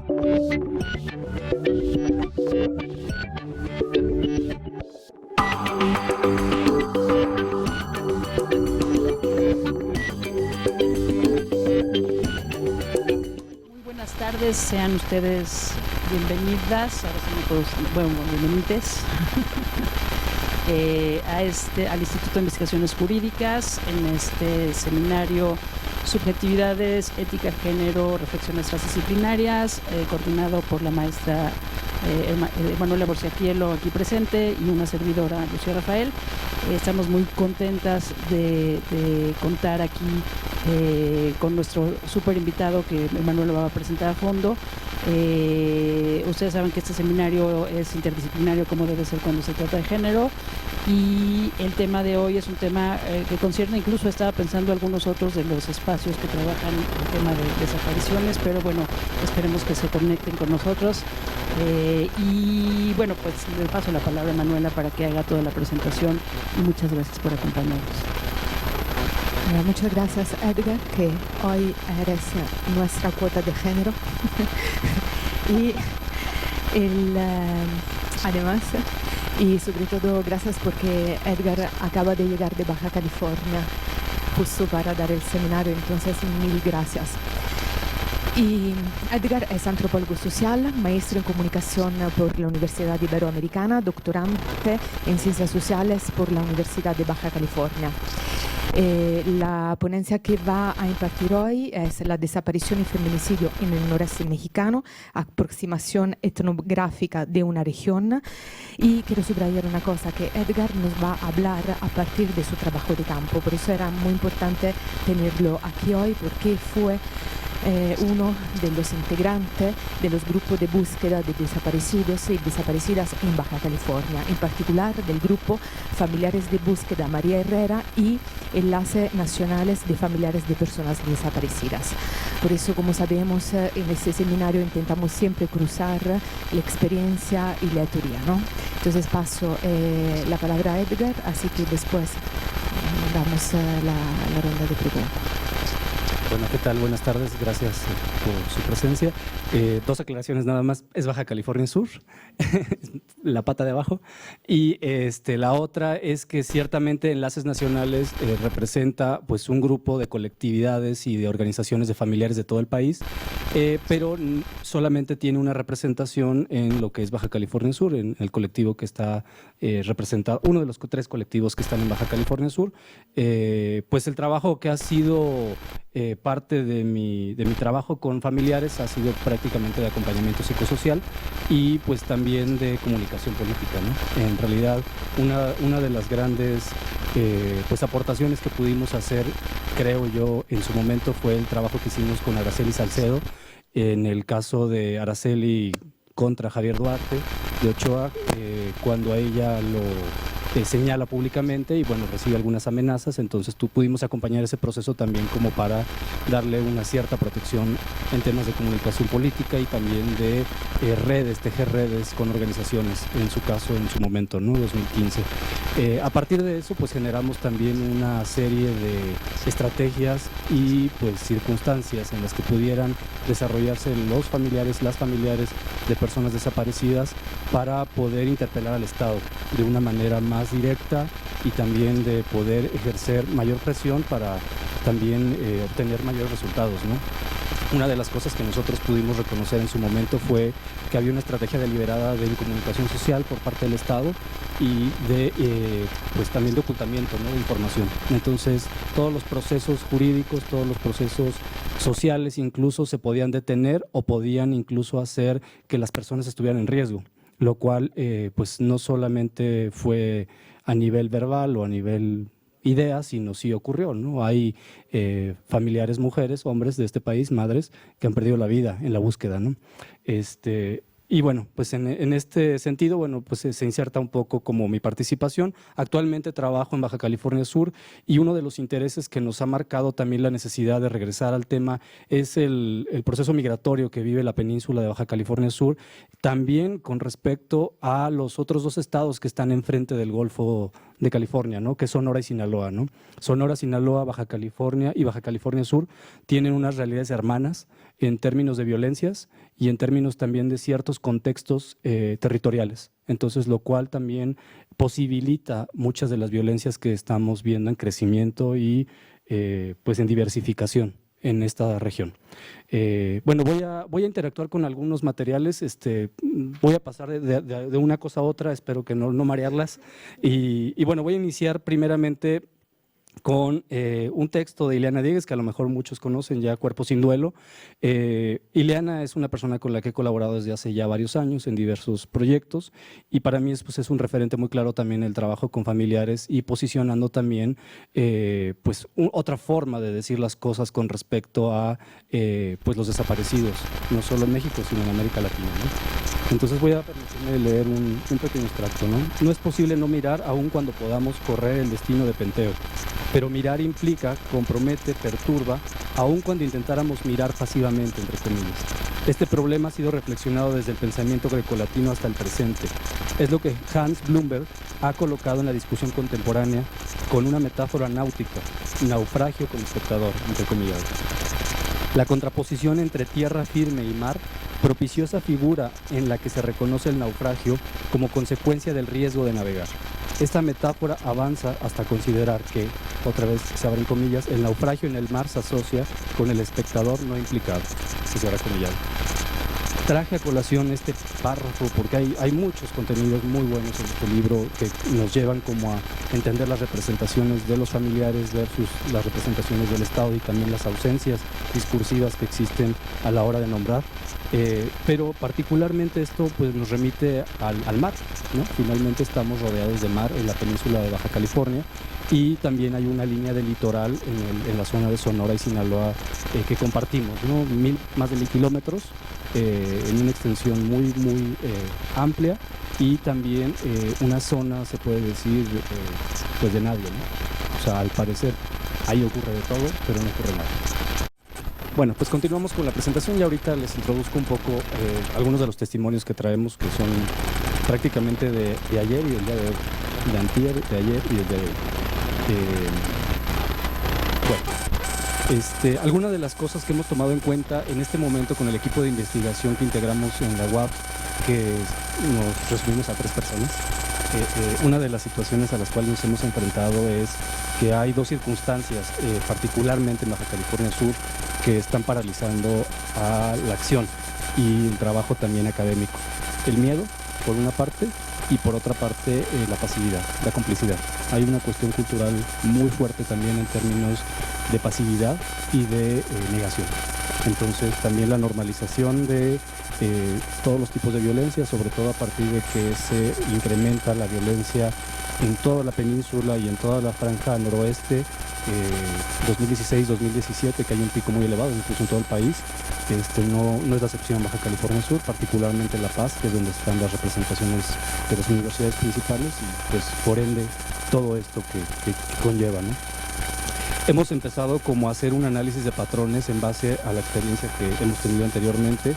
Buenas tardes, sean ustedes bienvenidas, ahora sí me puedo, bueno, bienvenides al Instituto de Investigaciones Jurídicas en este seminario Subjetividades, Ética, Género, Reflexiones Transdisciplinarias, coordinado por la maestra Manuela Borsiaquielo aquí presente y una servidora, Lucía Rafael. Estamos muy contentas de contar aquí con nuestro súper invitado que Manuel lo va a presentar a fondo. Ustedes saben que este seminario es interdisciplinario como debe ser cuando se trata de género, y el tema de hoy es un tema que concierne, incluso estaba pensando algunos otros de los espacios que trabajan el tema de desapariciones, pero bueno, esperemos que se conecten con nosotros. Y bueno, pues le paso la palabra a Manuela para que haga toda la presentación, y muchas gracias por acompañarnos. Muchas gracias, Edgar, que hoy eres nuestra cuota de género. Y además, y sobre todo, gracias porque Edgar acaba de llegar de Baja California justo para dar el seminario, entonces mil gracias. Y Edgar es antropólogo social, maestro en comunicación por la Universidad Iberoamericana, doctorante en ciencias sociales por la Universidad de Baja California. La ponencia que va a impartir hoy es la desaparición y feminicidio en el noreste mexicano, aproximación etnográfica de una región. Y quiero subrayar una cosa, que Edgar nos va a hablar a partir de su trabajo de campo, por eso era muy importante tenerlo aquí hoy, porque fue uno de los integrantes de los grupos de búsqueda de desaparecidos y desaparecidas en Baja California, en particular del grupo Familiares de Búsqueda María Herrera y Enlaces Nacionales de Familiares de Personas Desaparecidas. Por eso, como sabemos, en este seminario intentamos siempre cruzar la experiencia y la teoría, ¿no? Entonces paso la palabra a Edgar, así que después damos la ronda de preguntas. Bueno, ¿qué tal? Buenas tardes, gracias por su presencia. Dos aclaraciones nada más, es Baja California Sur, la pata de abajo, y la otra es que ciertamente Enlaces Nacionales representa pues un grupo de colectividades y de organizaciones de familiares de todo el país, pero solamente tiene una representación en lo que es Baja California Sur, en el colectivo que está representado, uno de los 3 colectivos que están en Baja California Sur. Pues el trabajo que ha sido parte de mi trabajo con familiares ha sido prácticamente de acompañamiento psicosocial y pues también de comunicación política, ¿no? En realidad una de las grandes pues aportaciones que pudimos hacer, creo yo, en su momento fue el trabajo que hicimos con Araceli Salcedo, en el caso de Araceli contra Javier Duarte de Ochoa, cuando a ella lo señala públicamente y bueno, recibe algunas amenazas, entonces pudimos acompañar ese proceso también como para darle una cierta protección en temas de comunicación política y también de redes, tejer redes con organizaciones, en su caso, en su momento, ¿no? 2015. A partir de eso, pues generamos también una serie de estrategias y pues circunstancias en las que pudieran desarrollarse los familiares, las familiares de personas desaparecidas para poder interpelar al Estado de una manera más directa y también de poder ejercer mayor presión para también obtener mayores resultados, ¿no? Una de las cosas que nosotros pudimos reconocer en su momento fue que había una estrategia deliberada de comunicación social por parte del Estado y de pues también de ocultamiento, ¿no? De información. Entonces, todos los procesos jurídicos, todos los procesos sociales incluso se podían detener o podían incluso hacer que las personas estuvieran en riesgo, lo cual pues no solamente fue a nivel verbal o a nivel idea, sino sí ocurrió, ¿no? Hay familiares, mujeres, hombres de este país, madres, que han perdido la vida en la búsqueda, ¿no? Y bueno, pues en este sentido, bueno, pues se inserta un poco como mi participación. Actualmente trabajo en Baja California Sur y uno de los intereses que nos ha marcado también la necesidad de regresar al tema es el proceso migratorio que vive la península de Baja California Sur, también con respecto a los otros 2 estados que están enfrente del Golfo de California, ¿no? Que es Sonora y Sinaloa, ¿no? Sonora, Sinaloa, Baja California y Baja California Sur tienen unas realidades hermanas en términos de violencias y en términos también de ciertos contextos territoriales. Entonces, lo cual también posibilita muchas de las violencias que estamos viendo en crecimiento y pues en diversificación en esta región. Bueno, voy a interactuar con algunos materiales, voy a pasar de una cosa a otra, espero que no marearlas, y bueno, voy a iniciar primeramente con un texto de Ileana Diegues, que a lo mejor muchos conocen ya, Cuerpo sin duelo. Ileana es una persona con la que he colaborado desde hace ya varios años en diversos proyectos y para mí es un referente muy claro también el trabajo con familiares y posicionando también pues otra forma de decir las cosas con respecto a pues los desaparecidos, no solo en México, sino en América Latina, ¿no? Entonces voy a permitirme leer un pequeño extracto, ¿no? No es posible no mirar aun cuando podamos correr el destino de Penteo, pero mirar implica, compromete, perturba, aun cuando intentáramos mirar pasivamente, entre comillas. Este problema ha sido reflexionado desde el pensamiento grecolatino hasta el presente. Es lo que Hans Blumberg ha colocado en la discusión contemporánea con una metáfora náutica, naufragio con espectador, entre comillas. La contraposición entre tierra firme y mar propició esa figura en la que se reconoce el naufragio como consecuencia del riesgo de navegar. Esta metáfora avanza hasta considerar que, otra vez se abren comillas, el naufragio en el mar se asocia con el espectador no implicado, se cierra comillado. Traje a colación este párrafo porque hay muchos contenidos muy buenos en este libro que nos llevan como a entender las representaciones de los familiares versus las representaciones del Estado y también las ausencias discursivas que existen a la hora de nombrar. Pero particularmente esto pues, nos remite al mar, ¿no? Finalmente estamos rodeados de mar en la península de Baja California y también hay una línea de litoral en la zona de Sonora y Sinaloa que compartimos, ¿no? Más de 1000 kilómetros en una extensión muy amplia y también una zona, se puede decir, pues de nadie, ¿no? O sea, al parecer ahí ocurre de todo, pero no ocurre nada. Bueno, pues continuamos con la presentación y ahorita les introduzco un poco algunos de los testimonios que traemos que son prácticamente de ayer y del día de hoy, de antier, de ayer y del día de hoy. Bueno, algunas de las cosas que hemos tomado en cuenta en este momento con el equipo de investigación que integramos en la UAP, que nos resumimos a 3 personas, una de las situaciones a las cuales nos hemos enfrentado es que hay 2 circunstancias, particularmente en Baja California Sur, que están paralizando a la acción y el trabajo también académico. El miedo, por una parte, y por otra parte, la pasividad, la complicidad. Hay una cuestión cultural muy fuerte también en términos de pasividad y de negación. Entonces, también la normalización de todos los tipos de violencia, sobre todo a partir de que se incrementa la violencia en toda la península y en toda la franja noroeste, 2016-2017, que hay un pico muy elevado, incluso en todo el país. No es la excepción en Baja California Sur, particularmente La Paz, que es donde están las representaciones de las universidades principales y pues por ende todo esto que conlleva, ¿no? Hemos empezado como a hacer un análisis de patrones en base a la experiencia que hemos tenido anteriormente.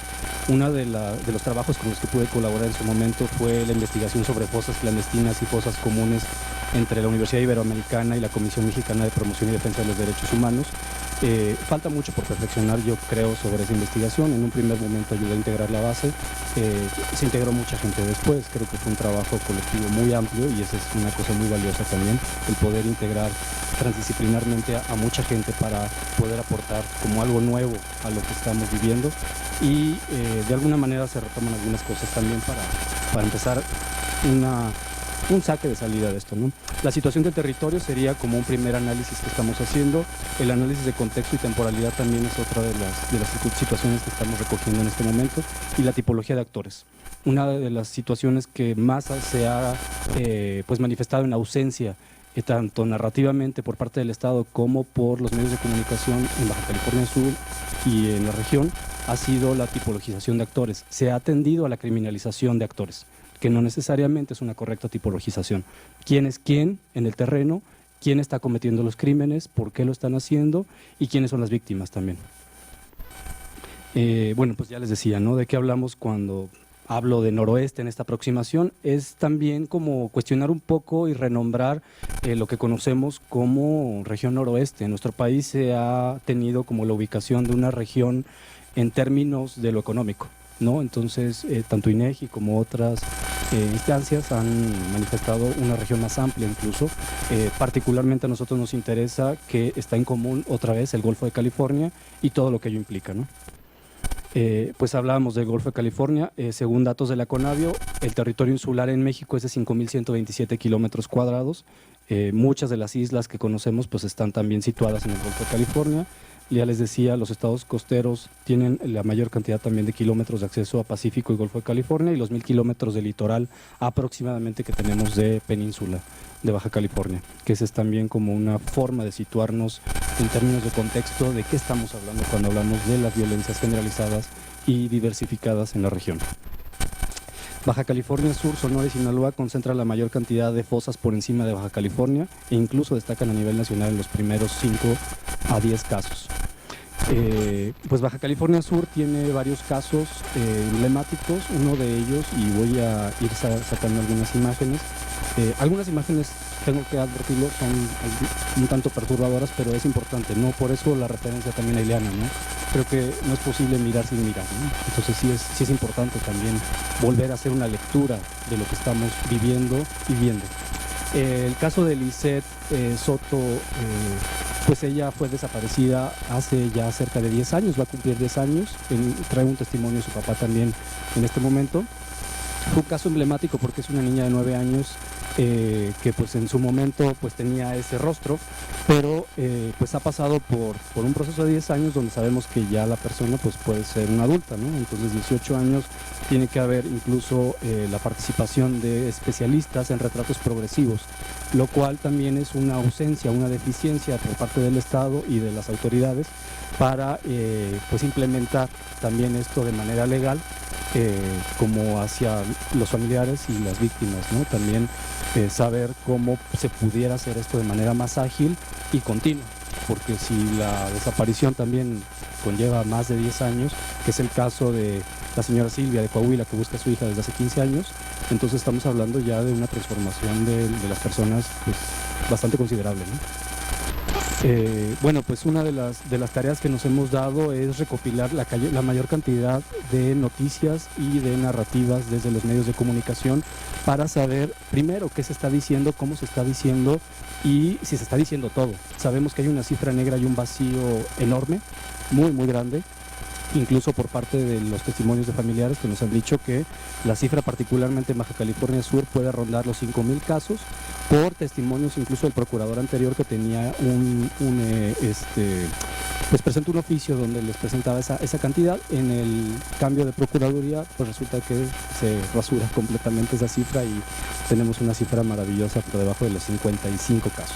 Uno de los trabajos con los que pude colaborar en su momento fue la investigación sobre fosas clandestinas y fosas comunes entre la Universidad Iberoamericana y la Comisión Mexicana de Promoción y Defensa de los Derechos Humanos. Falta mucho por perfeccionar, yo creo, sobre esa investigación. En un primer momento ayudé a integrar la base, se integró mucha gente después. Creo que fue un trabajo colectivo muy amplio y esa es una cosa muy valiosa también, el poder integrar transdisciplinarmente a mucha gente para poder aportar como algo nuevo a lo que estamos viviendo y de alguna manera se retoman algunas cosas también para empezar un saque de salida de esto, ¿no? La situación del territorio sería como un primer análisis que estamos haciendo. El análisis de contexto y temporalidad también es otra de las situaciones que estamos recogiendo en este momento, y la tipología de actores. Una de las situaciones que más se ha pues manifestado en ausencia, tanto narrativamente por parte del Estado como por los medios de comunicación en Baja California Sur y en la región, ha sido la tipologización de actores. Se ha tendido a la criminalización de actores, que no necesariamente es una correcta tipologización. ¿Quién es quién en el terreno? ¿Quién está cometiendo los crímenes? ¿Por qué lo están haciendo? ¿Y quiénes son las víctimas también? Bueno, pues ya les decía, ¿no? ¿De qué hablamos cuando hablo de noroeste en esta aproximación? Es también como cuestionar un poco y renombrar lo que conocemos como región noroeste. En nuestro país se ha tenido como la ubicación de una región en términos de lo económico. ¿no? Entonces, tanto INEGI como otras instancias han manifestado una región más amplia incluso. Particularmente a nosotros nos interesa que está en común otra vez el Golfo de California y todo lo que ello implica, ¿no? Pues hablábamos del Golfo de California. Según datos de la CONAVIO, el territorio insular en México es de 5.127 kilómetros cuadrados. Muchas de las islas que conocemos pues están también situadas en el Golfo de California. Ya les decía, los estados costeros tienen la mayor cantidad también de kilómetros de acceso a Pacífico y Golfo de California, y los 1.000 kilómetros de litoral aproximadamente que tenemos de península de Baja California, que esa es también como una forma de situarnos en términos de contexto de qué estamos hablando cuando hablamos de las violencias generalizadas y diversificadas en la región. Baja California Sur, Sonora y Sinaloa concentra la mayor cantidad de fosas por encima de Baja California e incluso destacan a nivel nacional en los primeros 5 a 10 casos. Pues Baja California Sur tiene varios casos emblemáticos, uno de ellos, y voy a ir sacando algunas imágenes. Algunas imágenes, tengo que advertirlo, son un tanto perturbadoras, pero es importante, ¿no? Por eso la referencia también a Ileana, ¿no? Creo que no es posible mirar sin mirar, ¿no? Entonces sí es importante también volver a hacer una lectura de lo que estamos viviendo y viendo. El caso de Lisette Soto, pues ella fue desaparecida hace ya cerca de 10 años, va a cumplir 10 años, trae un testimonio de su papá también en este momento. Fue un caso emblemático porque es una niña de 9 años que pues en su momento pues tenía ese rostro, pero pues ha pasado por un proceso de 10 años donde sabemos que ya la persona pues puede ser una adulta, ¿no? Entonces 18 años tiene que haber incluso la participación de especialistas en retratos progresivos, lo cual también es una ausencia, una deficiencia por parte del Estado y de las autoridades para pues implementar también esto de manera legal, como hacia los familiares y las víctimas, ¿no? También saber cómo se pudiera hacer esto de manera más ágil y continua, porque si la desaparición también conlleva más de 10 años, que es el caso de la señora Silvia de Coahuila, que busca a su hija desde hace 15 años, entonces estamos hablando ya de una transformación de las personas pues, bastante considerable, ¿no? Bueno, pues una de las tareas que nos hemos dado es recopilar la mayor cantidad de noticias y de narrativas desde los medios de comunicación para saber primero qué se está diciendo, cómo se está diciendo y si se está diciendo todo. Sabemos que hay una cifra negra y un vacío enorme, muy muy grande, incluso por parte de los testimonios de familiares que nos han dicho que la cifra particularmente en Baja California Sur puede rondar los 5,000 casos, por testimonios incluso del procurador anterior que tenía pues presentó un oficio donde les presentaba esa cantidad. En el cambio de procuraduría pues resulta que se rasura completamente esa cifra y tenemos una cifra maravillosa por debajo de los 55 casos.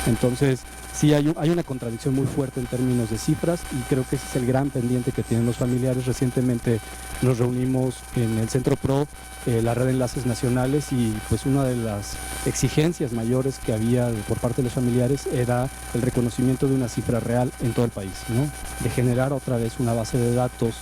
Entonces sí hay una contradicción muy fuerte en términos de cifras y creo que ese es el gran pendiente que tienen los familiares. Recientemente nos reunimos en el Centro PRO, la red de enlaces nacionales, y pues una de las exigencias mayores que había por parte de los familiares era el reconocimiento de una cifra real en todo el país, ¿no? De generar otra vez una base de datos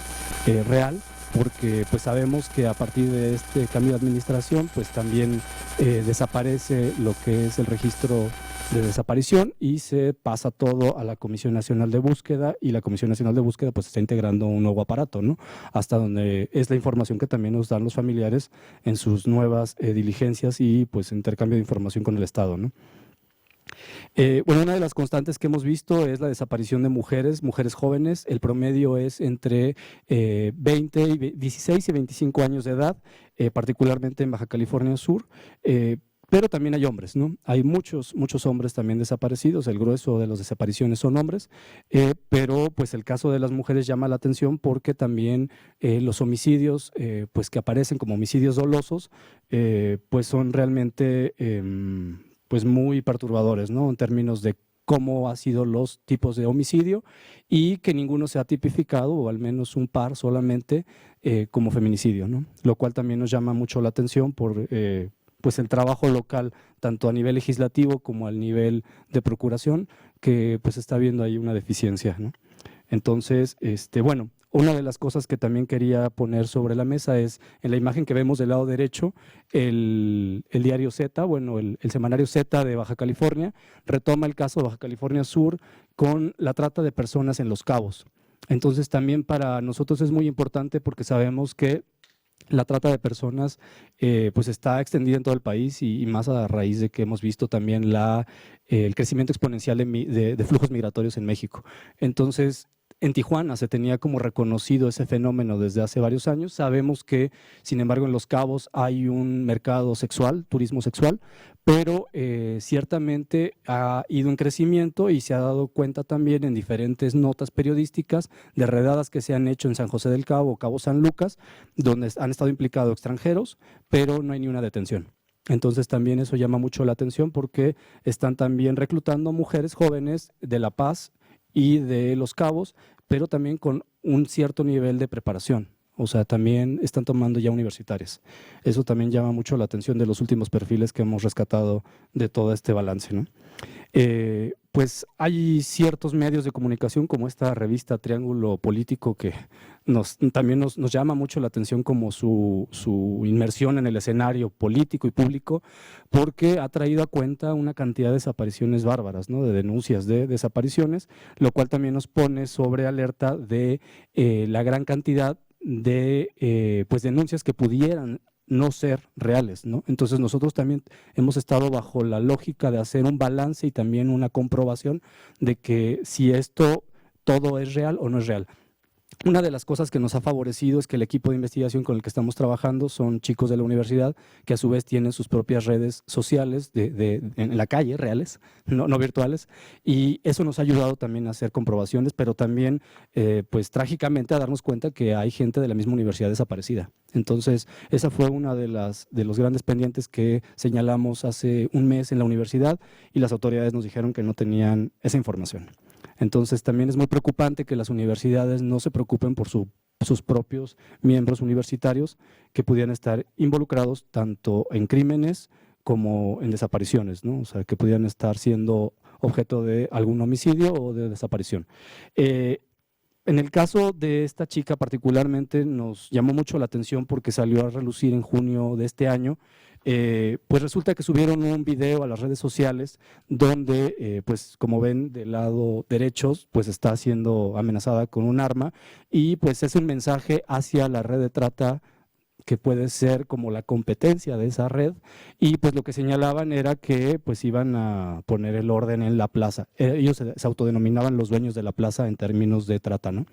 real, porque pues sabemos que a partir de este cambio de administración pues también desaparece lo que es el registro de desaparición y se pasa todo a la Comisión Nacional de Búsqueda, y la Comisión Nacional de Búsqueda pues está integrando un nuevo aparato, ¿no? Hasta donde es la información que también nos dan los familiares en sus nuevas diligencias y pues intercambio de información con el Estado, ¿no? Bueno, una de las constantes que hemos visto es la desaparición de mujeres jóvenes. El promedio es entre 16 y 25 años de edad, particularmente en Baja California Sur. Pero también hay hombres, ¿no? Hay muchos hombres también desaparecidos, el grueso de las desapariciones son hombres, pero pues el caso de las mujeres llama la atención porque también los homicidios pues que aparecen como homicidios dolosos pues son realmente pues muy perturbadores, ¿no? En términos de cómo han sido los tipos de homicidio y que ninguno se ha tipificado, o al menos un par solamente, como feminicidio, ¿no? Lo cual también nos llama mucho la atención por pues el trabajo local, tanto a nivel legislativo como al nivel de procuración, que pues está viendo ahí una deficiencia, ¿no? Entonces, bueno, una de las cosas que también quería poner sobre la mesa es, en la imagen que vemos del lado derecho, el diario Z, bueno, el semanario Z de Baja California, retoma el caso de Baja California Sur con la trata de personas en Los Cabos. Entonces también para nosotros es muy importante porque sabemos que la trata de personas pues está extendida en todo el país y más a raíz de que hemos visto también el crecimiento exponencial de flujos migratorios en México. Entonces, en Tijuana se tenía como reconocido ese fenómeno desde hace varios años. Sabemos que, sin embargo, en Los Cabos hay un mercado sexual, turismo sexual, pero ciertamente ha ido en crecimiento y se ha dado cuenta también en diferentes notas periodísticas de redadas que se han hecho en San José del Cabo o Cabo San Lucas, donde han estado implicados extranjeros, pero no hay ni una detención. Entonces también eso llama mucho la atención porque están también reclutando mujeres jóvenes de La Paz y de Los Cabos, pero también con un cierto nivel de preparación. O sea, también están tomando ya universitarias. Eso también llama mucho la atención de los últimos perfiles que hemos rescatado de todo este balance, ¿no? Pues hay ciertos medios de comunicación como esta revista Triángulo Político que también nos llama mucho la atención como su inmersión en el escenario político y público, porque ha traído a cuenta una cantidad de desapariciones bárbaras, ¿no? De denuncias de desapariciones, lo cual también nos pone sobre alerta de la gran cantidad de pues denuncias que pudieran no ser reales, ¿no? Entonces nosotros también hemos estado bajo la lógica de hacer un balance y también una comprobación de que si esto todo es real o no es real. Una de las cosas que nos ha favorecido es que el equipo de investigación con el que estamos trabajando son chicos de la universidad que a su vez tienen sus propias redes sociales en la calle, reales, no virtuales, y eso nos ha ayudado también a hacer comprobaciones, pero también pues trágicamente a darnos cuenta que hay gente de la misma universidad desaparecida. Entonces esa fue una de los grandes pendientes que señalamos hace un mes en la universidad y las autoridades nos dijeron que no tenían esa información. Entonces también es muy preocupante que las universidades no se preocupen por sus propios miembros universitarios que pudieran estar involucrados tanto en crímenes como en desapariciones, ¿no? O sea, que pudieran estar siendo objeto de algún homicidio o de desaparición. En el caso de esta chica particularmente nos llamó mucho la atención porque salió a relucir en junio de este año. Pues resulta que subieron un video a las redes sociales donde, pues como ven del lado derecho, pues está siendo amenazada con un arma y pues es un mensaje hacia la red de trata que puede ser como la competencia de esa red y pues lo que señalaban era que pues iban a poner el orden en la plaza. Ellos se autodenominaban los dueños de la plaza en términos de trata, ¿no?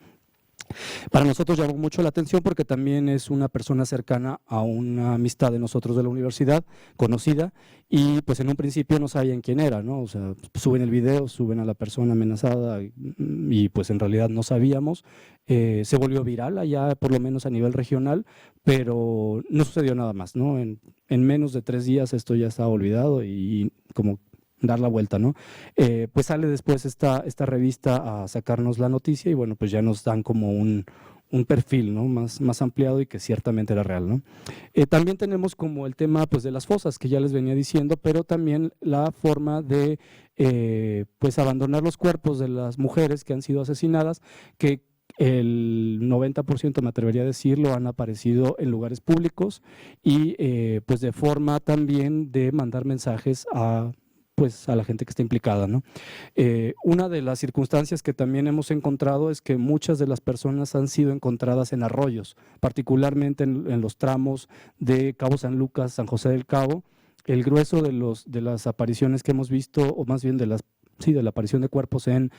Para nosotros llamó mucho la atención porque también es una persona cercana a una amistad de nosotros de la universidad, conocida, y pues en un principio no sabían quién era, ¿no? O sea, suben el video, suben a la persona amenazada y pues en realidad no sabíamos. Se volvió viral allá, por lo menos a nivel regional, pero no sucedió nada más, ¿no? En menos de 3 días esto ya estaba olvidado y como dar la vuelta, ¿no? Pues sale después esta revista a sacarnos la noticia y bueno, pues ya nos dan como un perfil, ¿no? más ampliado y que ciertamente era real, ¿no? También tenemos como el tema pues de las fosas que ya les venía diciendo, pero también la forma de pues abandonar los cuerpos de las mujeres que han sido asesinadas, que el 90% me atrevería a decirlo han aparecido en lugares públicos y pues de forma también de mandar mensajes a la gente que está implicada, ¿no? Una de las circunstancias que también hemos encontrado es que muchas de las personas han sido encontradas en arroyos, particularmente en los tramos de Cabo San Lucas, San José del Cabo. El grueso de las apariciones que hemos visto, o más bien de la aparición de cuerpos en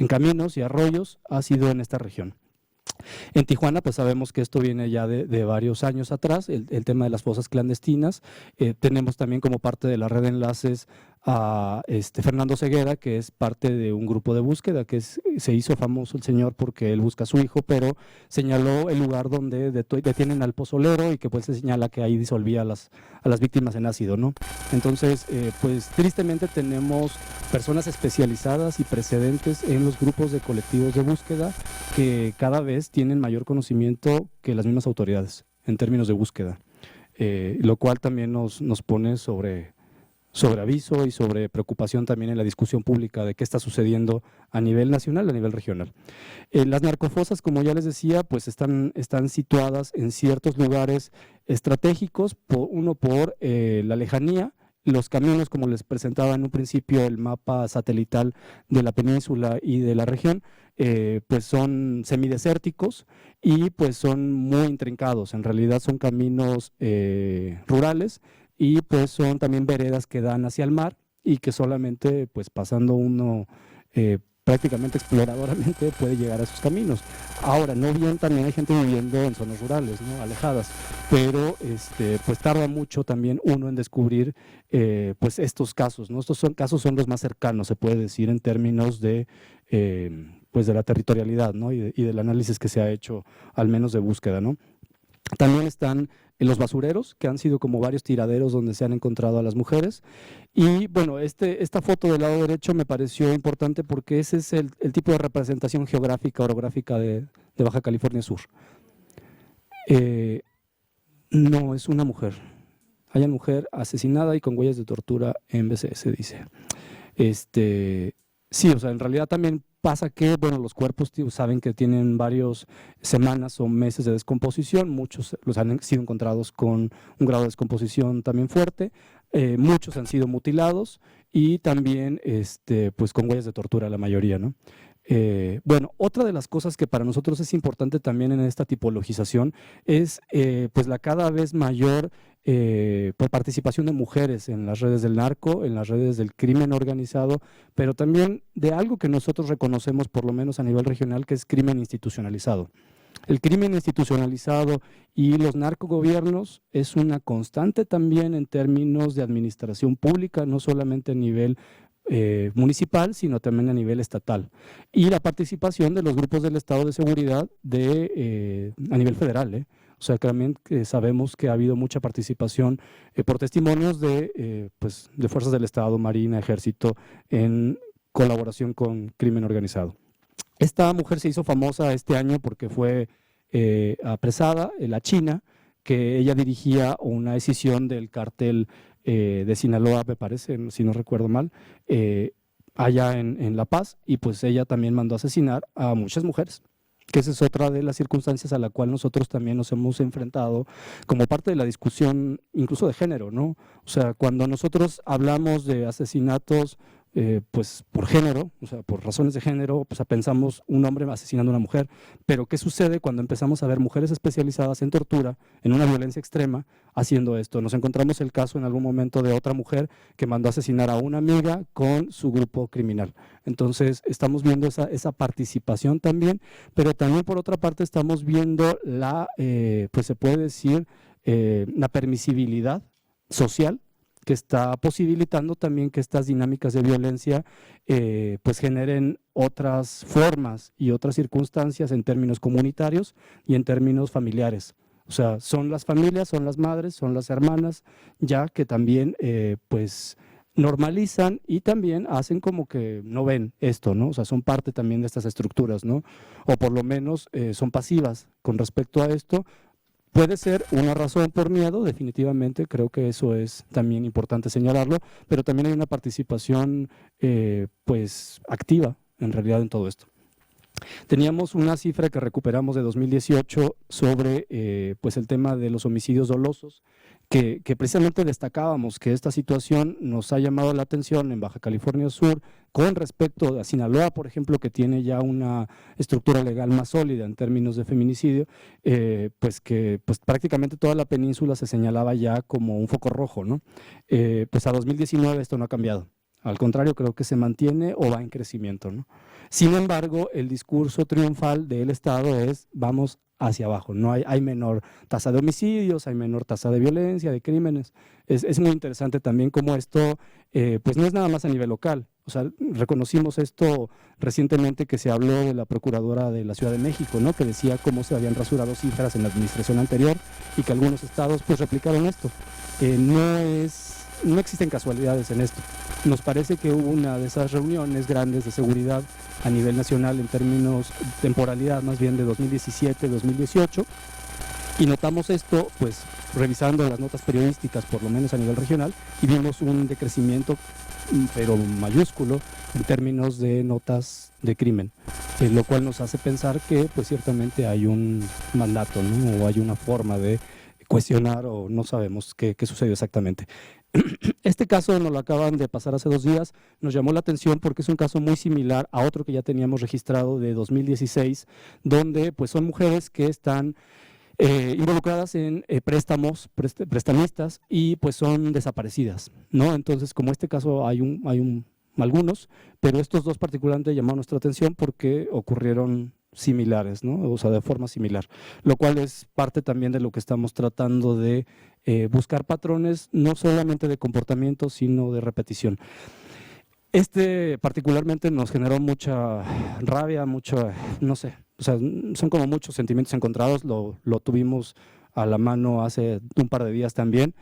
caminos y arroyos, ha sido en esta región. En Tijuana, pues sabemos que esto viene ya de varios años atrás, el tema de las fosas clandestinas. Tenemos también como parte de la red de enlaces a Fernando Ceguera, que es parte de un grupo de búsqueda, que se hizo famoso el señor porque él busca a su hijo, pero señaló el lugar donde detienen al pozolero y que pues se señala que ahí disolvía a las víctimas en ácido, ¿no? Entonces, pues tristemente tenemos personas especializadas y precedentes en los grupos de colectivos de búsqueda que cada vez tienen mayor conocimiento que las mismas autoridades en términos de búsqueda, lo cual también nos pone sobre aviso y sobre preocupación también en la discusión pública de qué está sucediendo a nivel nacional, a nivel regional. Las narcofosas, como ya les decía, pues están situadas en ciertos lugares estratégicos, uno por la lejanía, los caminos, como les presentaba en un principio el mapa satelital de la península y de la región, pues son semidesérticos y pues son muy intrincados. En realidad son caminos rurales y pues son también veredas que dan hacia el mar y que solamente pues pasando uno prácticamente exploradoramente puede llegar a esos caminos. Ahora, no bien, también hay gente viviendo en zonas rurales, ¿no? Alejadas, pero pues tarda mucho también uno en descubrir pues estos casos, ¿no? Estos casos son los más cercanos, se puede decir, en términos de pues de la territorialidad, ¿no? y del análisis que se ha hecho, al menos de búsqueda, ¿no? También están los basureros, que han sido como varios tiraderos donde se han encontrado a las mujeres. Y bueno, esta foto del lado derecho me pareció importante porque ese es el tipo de representación geográfica, orográfica de Baja California Sur. No, es una mujer. Hay una mujer asesinada y con huellas de tortura en BCS, dice. Sí, o sea, en realidad también pasa que, bueno, los cuerpos saben que tienen varias semanas o meses de descomposición, muchos los han sido encontrados con un grado de descomposición también fuerte, muchos han sido mutilados y también pues con huellas de tortura la mayoría, ¿no? Bueno, otra de las cosas que para nosotros es importante también en esta tipologización es pues la cada vez mayor participación de mujeres en las redes del narco, en las redes del crimen organizado, pero también de algo que nosotros reconocemos por lo menos a nivel regional, que es crimen institucionalizado. El crimen institucionalizado y los narcogobiernos es una constante también en términos de administración pública, no solamente a nivel municipal, sino también a nivel estatal. Y la participación de los grupos del Estado de Seguridad a nivel federal, O sea, también sabemos que ha habido mucha participación por testimonios de fuerzas del Estado, Marina, Ejército, en colaboración con crimen organizado. Esta mujer se hizo famosa este año porque fue apresada, la China, que ella dirigía una escisión del cártel de Sinaloa, me parece, si no recuerdo mal, allá en La Paz, y pues ella también mandó a asesinar a muchas mujeres, que esa es otra de las circunstancias a la cual nosotros también nos hemos enfrentado como parte de la discusión incluso de género, ¿no? O sea, cuando nosotros hablamos de asesinatos pues por género, o sea, por razones de género, pues pensamos un hombre asesinando a una mujer, pero ¿qué sucede cuando empezamos a ver mujeres especializadas en tortura, en una violencia extrema, haciendo esto? Nos encontramos el caso en algún momento de otra mujer que mandó a asesinar a una amiga con su grupo criminal. Entonces, estamos viendo esa participación también, pero también por otra parte estamos viendo pues se puede decir, la permisibilidad social que está posibilitando también que estas dinámicas de violencia pues generen otras formas y otras circunstancias en términos comunitarios y en términos familiares. O sea, son las familias, son las madres, son las hermanas, ya que también pues normalizan y también hacen como que no ven esto, ¿no? O sea, son parte también de estas estructuras, ¿no? O por lo menos son pasivas con respecto a esto. Puede ser una razón por miedo, definitivamente, creo que eso es también importante señalarlo, pero también hay una participación pues activa en realidad en todo esto. Teníamos una cifra que recuperamos de 2018 sobre pues el tema de los homicidios dolosos, que precisamente destacábamos que esta situación nos ha llamado la atención en Baja California Sur con respecto a Sinaloa, por ejemplo, que tiene ya una estructura legal más sólida en términos de feminicidio, pues que pues prácticamente toda la península se señalaba ya como un foco rojo, ¿no? Pues a 2019 esto no ha cambiado. Al contrario, creo que se mantiene o va en crecimiento, ¿no? Sin embargo, el discurso triunfal del Estado es vamos hacia abajo, no hay menor tasa de homicidios, hay menor tasa de violencia, de crímenes. Es muy interesante también cómo esto pues no es nada más a nivel local. O sea, reconocimos esto recientemente que se habló de la Procuradora de la Ciudad de México, ¿no? Que decía cómo se habían rasurado cifras en la administración anterior y que algunos estados pues replicaron esto. No existen casualidades en esto. Nos parece que hubo una de esas reuniones grandes de seguridad a nivel nacional en términos de temporalidad, más bien de 2017-2018, y notamos esto, pues, revisando las notas periodísticas, por lo menos a nivel regional, y vimos un decrecimiento, pero mayúsculo, en términos de notas de crimen, lo cual nos hace pensar que, pues, ciertamente hay un mandato, ¿no? O hay una forma de cuestionar o no sabemos qué sucedió exactamente. Este caso nos lo acaban de pasar hace 2 días, nos llamó la atención porque es un caso muy similar a otro que ya teníamos registrado de 2016, donde pues son mujeres que están involucradas en préstamos, prestamistas, y pues son desaparecidas, ¿no? Entonces, como este caso hay algunos, pero estos 2 particularmente llamaron nuestra atención porque ocurrieron similares, ¿no? O sea, de forma similar, lo cual es parte también de lo que estamos tratando de buscar patrones, no solamente de comportamiento, sino de repetición. Este particularmente nos generó mucha rabia, no sé, o sea, son como muchos sentimientos encontrados, lo tuvimos a la mano hace un par de días también.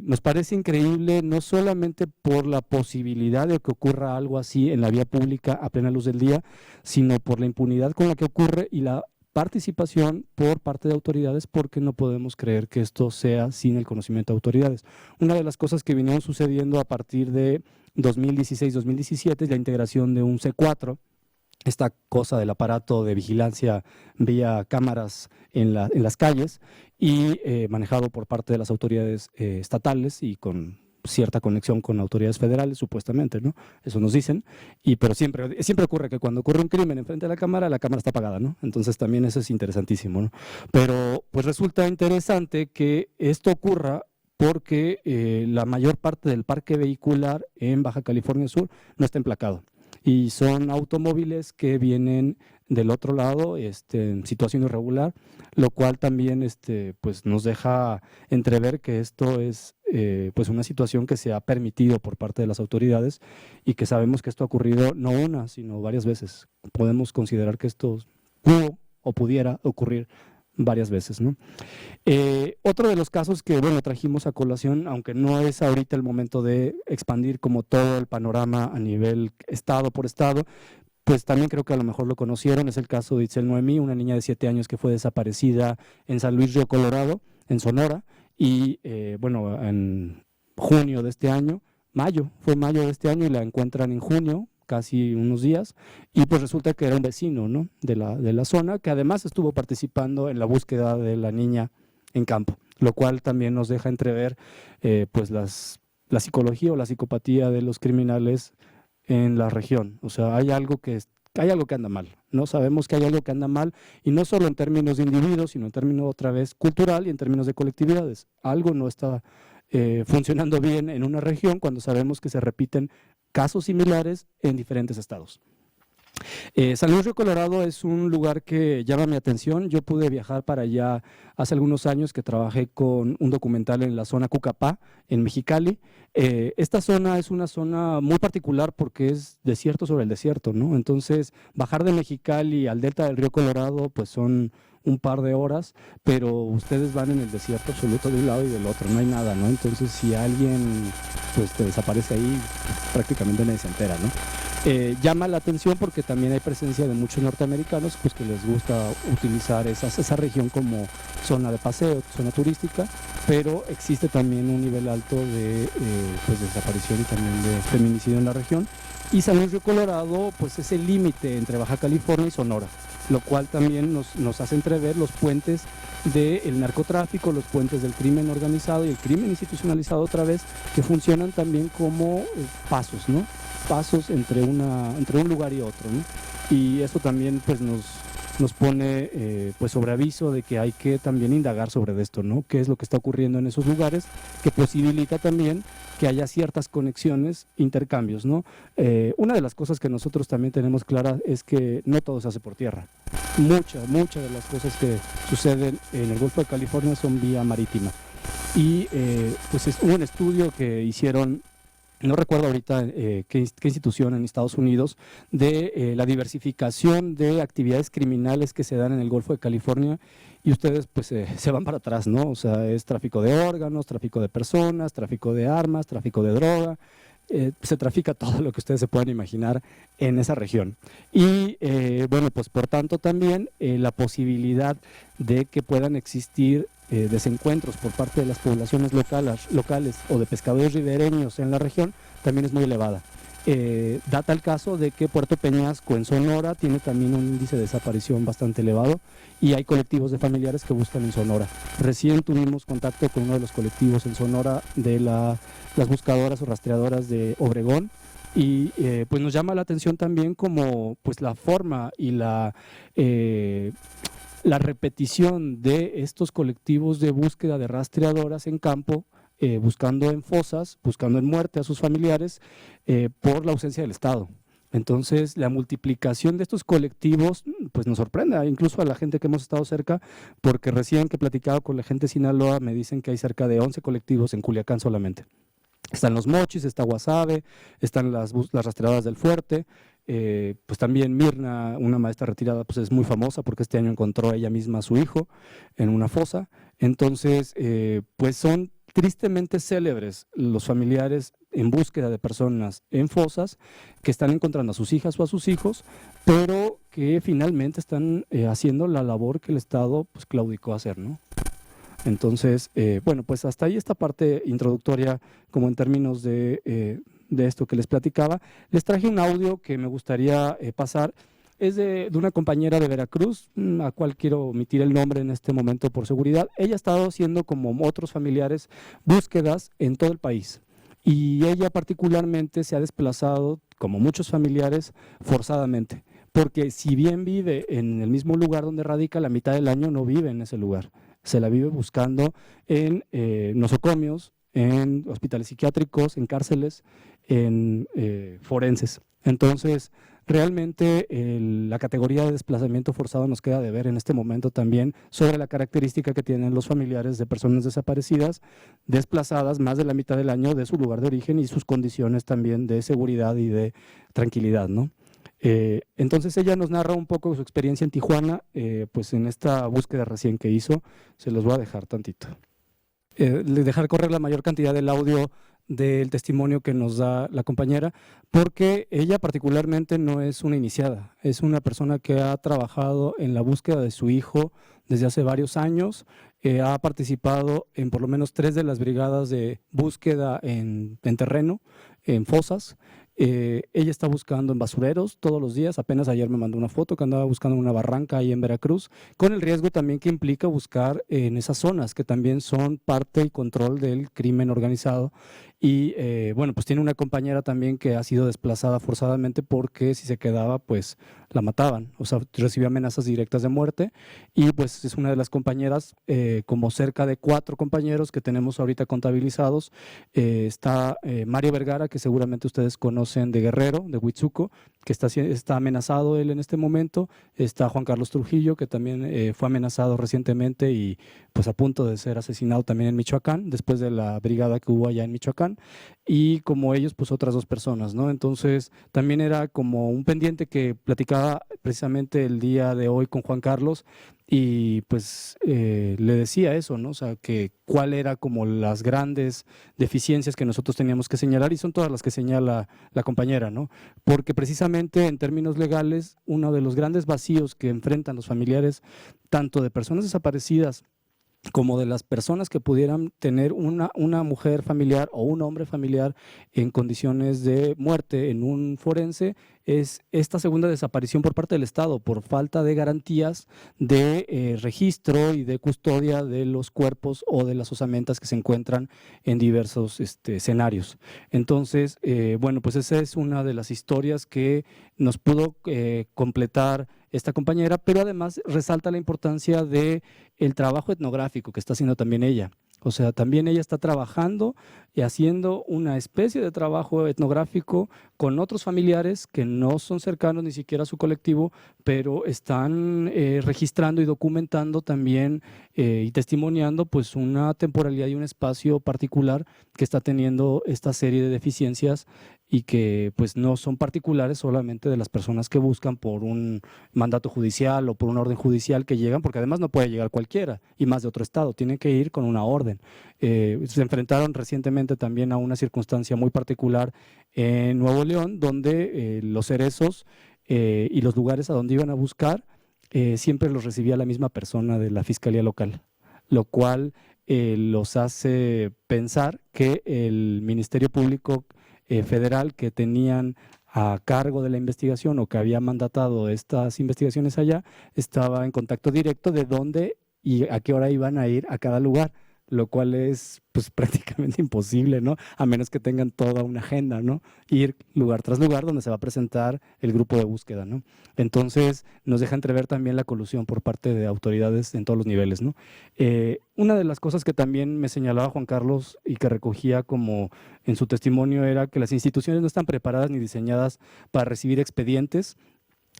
Nos parece increíble, no solamente por la posibilidad de que ocurra algo así en la vía pública a plena luz del día, sino por la impunidad con la que ocurre y la participación por parte de autoridades, porque no podemos creer que esto sea sin el conocimiento de autoridades. Una de las cosas que vinieron sucediendo a partir de 2016-2017 es la integración de un C4, esta cosa del aparato de vigilancia vía cámaras en las calles y manejado por parte de las autoridades estatales y con cierta conexión con autoridades federales, supuestamente, ¿no? Eso nos dicen, pero siempre ocurre que cuando ocurre un crimen enfrente de la cámara está apagada, ¿no? Entonces también eso es interesantísimo, ¿no? Pero pues resulta interesante que esto ocurra porque la mayor parte del parque vehicular en Baja California Sur no está emplacado. Y son automóviles que vienen del otro lado en situación irregular, lo cual también pues nos deja entrever que esto es pues una situación que se ha permitido por parte de las autoridades y que sabemos que esto ha ocurrido no una, sino varias veces. Podemos considerar que esto pudo o pudiera ocurrir varias veces, ¿no? Otro de los casos que, bueno, trajimos a colación, aunque no es ahorita el momento de expandir como todo el panorama a nivel estado por estado, pues también creo que a lo mejor lo conocieron, es el caso de Itzel Noemí, una niña de 7 años que fue desaparecida en San Luis Río Colorado, en Sonora, y bueno, en junio de este año, fue mayo de este año y la encuentran en junio, casi unos días, y pues resulta que era un vecino, ¿no? de la zona, que además estuvo participando en la búsqueda de la niña en campo, lo cual también nos deja entrever pues la psicología o la psicopatía de los criminales en la región. O sea, hay algo que anda mal, ¿no? Sabemos que hay algo que anda mal, y no solo en términos de individuos, sino en términos otra vez cultural y en términos de colectividades. Algo no está funcionando bien en una región cuando sabemos que se repiten casos similares en diferentes estados. San Luis Río Colorado es un lugar que llama mi atención. Yo pude viajar para allá hace algunos años que trabajé con un documental en la zona Cucapá, en Mexicali. Esta zona es una zona muy particular porque es desierto sobre el desierto, ¿no? Entonces, bajar de Mexicali al delta del río Colorado pues son un par de horas, pero ustedes van en el desierto absoluto de un lado y del otro, no hay nada, ¿no? Entonces, si alguien pues te desaparece ahí, prácticamente nadie se entera, ¿no? Llama la atención porque también hay presencia de muchos norteamericanos pues que les gusta utilizar esa región como zona de paseo, zona turística, pero existe también un nivel alto de pues desaparición y también de feminicidio en la región. Y San Luis Río Colorado pues es el límite entre Baja California y Sonora, lo cual también nos hace entrever los puentes del narcotráfico, los puentes del crimen organizado y el crimen institucionalizado otra vez, que funcionan también como pasos, ¿no? Pasos entre un lugar y otro, ¿no? Y eso también pues nos pone pues sobre aviso de que hay que también indagar sobre esto, ¿no? ¿Qué es lo que está ocurriendo en esos lugares? Que posibilita también que haya ciertas conexiones, intercambios, ¿no? Una de las cosas que nosotros también tenemos clara es que no todo se hace por tierra. Muchas de las cosas que suceden en el Golfo de California son vía marítima. Y pues hubo un estudio que hicieron, no recuerdo ahorita qué institución en Estados Unidos, de la diversificación de actividades criminales que se dan en el Golfo de California, y ustedes pues se van para atrás, ¿no? O sea, es tráfico de órganos, tráfico de personas, tráfico de armas, tráfico de droga, se trafica todo lo que ustedes se puedan imaginar en esa región. Y bueno, pues por tanto también la posibilidad de que puedan existir desencuentros por parte de las poblaciones locales o de pescadores ribereños en la región también es muy elevada. data el caso de que Puerto Peñasco en Sonora tiene también un índice de desaparición bastante elevado y hay colectivos de familiares que buscan en Sonora. Recién tuvimos contacto con uno de los colectivos en Sonora de las buscadoras o rastreadoras de Obregón y pues nos llama la atención también como pues la forma y la repetición de estos colectivos de búsqueda de rastreadoras en campo, buscando en fosas, buscando en muerte a sus familiares por la ausencia del Estado. Entonces, la multiplicación de estos colectivos pues nos sorprende, incluso a la gente que hemos estado cerca, porque recién que he platicado con la gente de Sinaloa me dicen que hay cerca de 11 colectivos en Culiacán solamente. Están los Mochis, está Guasave, están las rastreadoras del Fuerte, pues también Mirna, una maestra retirada, pues es muy famosa porque este año encontró ella misma a su hijo en una fosa. Entonces, pues son tristemente célebres los familiares en búsqueda de personas en fosas que están encontrando a sus hijas o a sus hijos, pero que finalmente están haciendo la labor que el Estado pues claudicó a hacer, ¿no? Entonces, bueno, pues hasta ahí esta parte introductoria, como en términos de esto que les platicaba. Les traje un audio que me gustaría pasar. Es de una compañera de Veracruz, a cual quiero omitir el nombre en este momento por seguridad. Ella ha estado haciendo, como otros familiares, búsquedas en todo el país. Y ella particularmente se ha desplazado, como muchos familiares, forzadamente. Porque si bien vive en el mismo lugar donde radica, la mitad del año no vive en ese lugar. Se la vive buscando en nosocomios, en hospitales psiquiátricos, en cárceles, en forenses. Entonces, realmente la categoría de desplazamiento forzado nos queda de ver en este momento también sobre la característica que tienen los familiares de personas desaparecidas, desplazadas más de la mitad del año de su lugar de origen y sus condiciones también de seguridad y de tranquilidad, ¿no? Entonces ella nos narra un poco su experiencia en Tijuana, pues en esta búsqueda recién que hizo. Se los voy a dejar tantito. Dejar correr la mayor cantidad del audio del testimonio que nos da la compañera, porque ella particularmente no es una iniciada, es una persona que ha trabajado en la búsqueda de su hijo desde hace varios años, ha participado en por lo menos 3 de las brigadas de búsqueda en terreno, en fosas. Ella está buscando en basureros todos los días. Apenas ayer me mandó una foto que andaba buscando una barranca ahí en Veracruz, con el riesgo también que implica buscar en esas zonas que también son parte y control del crimen organizado. Y bueno, pues tiene una compañera también que ha sido desplazada forzadamente porque si se quedaba pues la mataban, o sea, recibió amenazas directas de muerte y pues es una de las compañeras, como cerca de 4 compañeros que tenemos ahorita contabilizados. Está Mario Vergara, que seguramente ustedes conocen, de Guerrero, de Huitzuco, que está amenazado él en este momento. Está Juan Carlos Trujillo, que también fue amenazado recientemente y pues a punto de ser asesinado también en Michoacán, después de la brigada que hubo allá en Michoacán, y como ellos, pues otras 2 personas, ¿no? Entonces también era como un pendiente que platicaba precisamente el día de hoy con Juan Carlos y pues le decía eso, ¿no? O sea, que cuál era como las grandes deficiencias que nosotros teníamos que señalar y son todas las que señala la compañera, ¿no? Porque precisamente en términos legales, uno de los grandes vacíos que enfrentan los familiares, tanto de personas desaparecidas como de las personas que pudieran tener una mujer familiar o un hombre familiar en condiciones de muerte en un forense, es esta segunda desaparición por parte del Estado por falta de garantías de registro y de custodia de los cuerpos o de las osamentas que se encuentran en diversos escenarios. Entonces, bueno, pues esa es una de las historias que nos pudo completar esta compañera, pero además resalta la importancia de el trabajo etnográfico que está haciendo también ella. O sea, también ella está trabajando y haciendo una especie de trabajo etnográfico con otros familiares que no son cercanos ni siquiera a su colectivo, pero están registrando y documentando también y testimoniando pues una temporalidad y un espacio particular que está teniendo esta serie de deficiencias y que pues no son particulares solamente de las personas que buscan por un mandato judicial o por una orden judicial que llegan, porque además no puede llegar cualquiera y más de otro estado, tienen que ir con una orden. Se enfrentaron recientemente también a una circunstancia muy particular en Nuevo León, donde los cerezos y los lugares a donde iban a buscar siempre los recibía la misma persona de la Fiscalía Local, lo cual los hace pensar que el Ministerio Público federal que tenían a cargo de la investigación o que había mandatado estas investigaciones allá, estaba en contacto directo de dónde y a qué hora iban a ir a cada lugar, lo cual es pues prácticamente imposible, ¿no? A menos que tengan toda una agenda, ¿no? Ir lugar tras lugar donde se va a presentar el grupo de búsqueda, ¿no? Entonces nos deja entrever también la colusión por parte de autoridades en todos los niveles, ¿no? Una de las cosas que también me señalaba Juan Carlos y que recogía como en su testimonio era que las instituciones no están preparadas ni diseñadas para recibir expedientes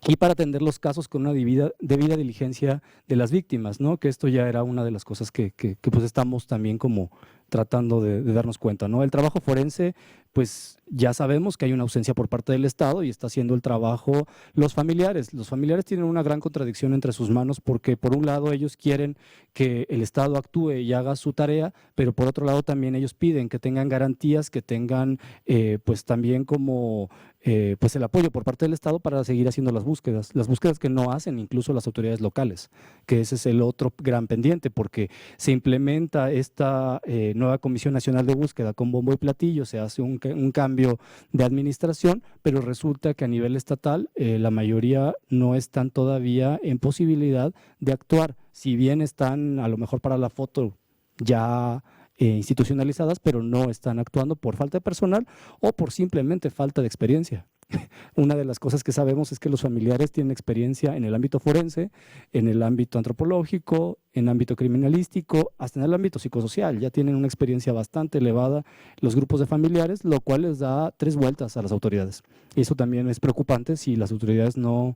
y para atender los casos con una debida diligencia de las víctimas, ¿no? Que esto ya era una de las cosas que pues estamos también como tratando de darnos cuenta, ¿no? El trabajo forense, pues ya sabemos que hay una ausencia por parte del Estado y está haciendo el trabajo los familiares. Los familiares tienen una gran contradicción entre sus manos porque por un lado ellos quieren que el Estado actúe y haga su tarea, pero por otro lado también ellos piden que tengan garantías, que tengan pues también como pues el apoyo por parte del Estado para seguir haciendo las búsquedas que no hacen incluso las autoridades locales, que ese es el otro gran pendiente, porque se implementa esta nueva Comisión Nacional de Búsqueda con bombo y platillo, se hace un cambio de administración, pero resulta que a nivel estatal la mayoría no están todavía en posibilidad de actuar, si bien están a lo mejor para la foto ya institucionalizadas, pero no están actuando por falta de personal o por simplemente falta de experiencia. Una de las cosas que sabemos es que los familiares tienen experiencia en el ámbito forense, en el ámbito antropológico, en el ámbito criminalístico, hasta en el ámbito psicosocial. Ya tienen una experiencia bastante elevada los grupos de familiares, lo cual les da 3 vueltas a las autoridades. Y eso también es preocupante si las autoridades no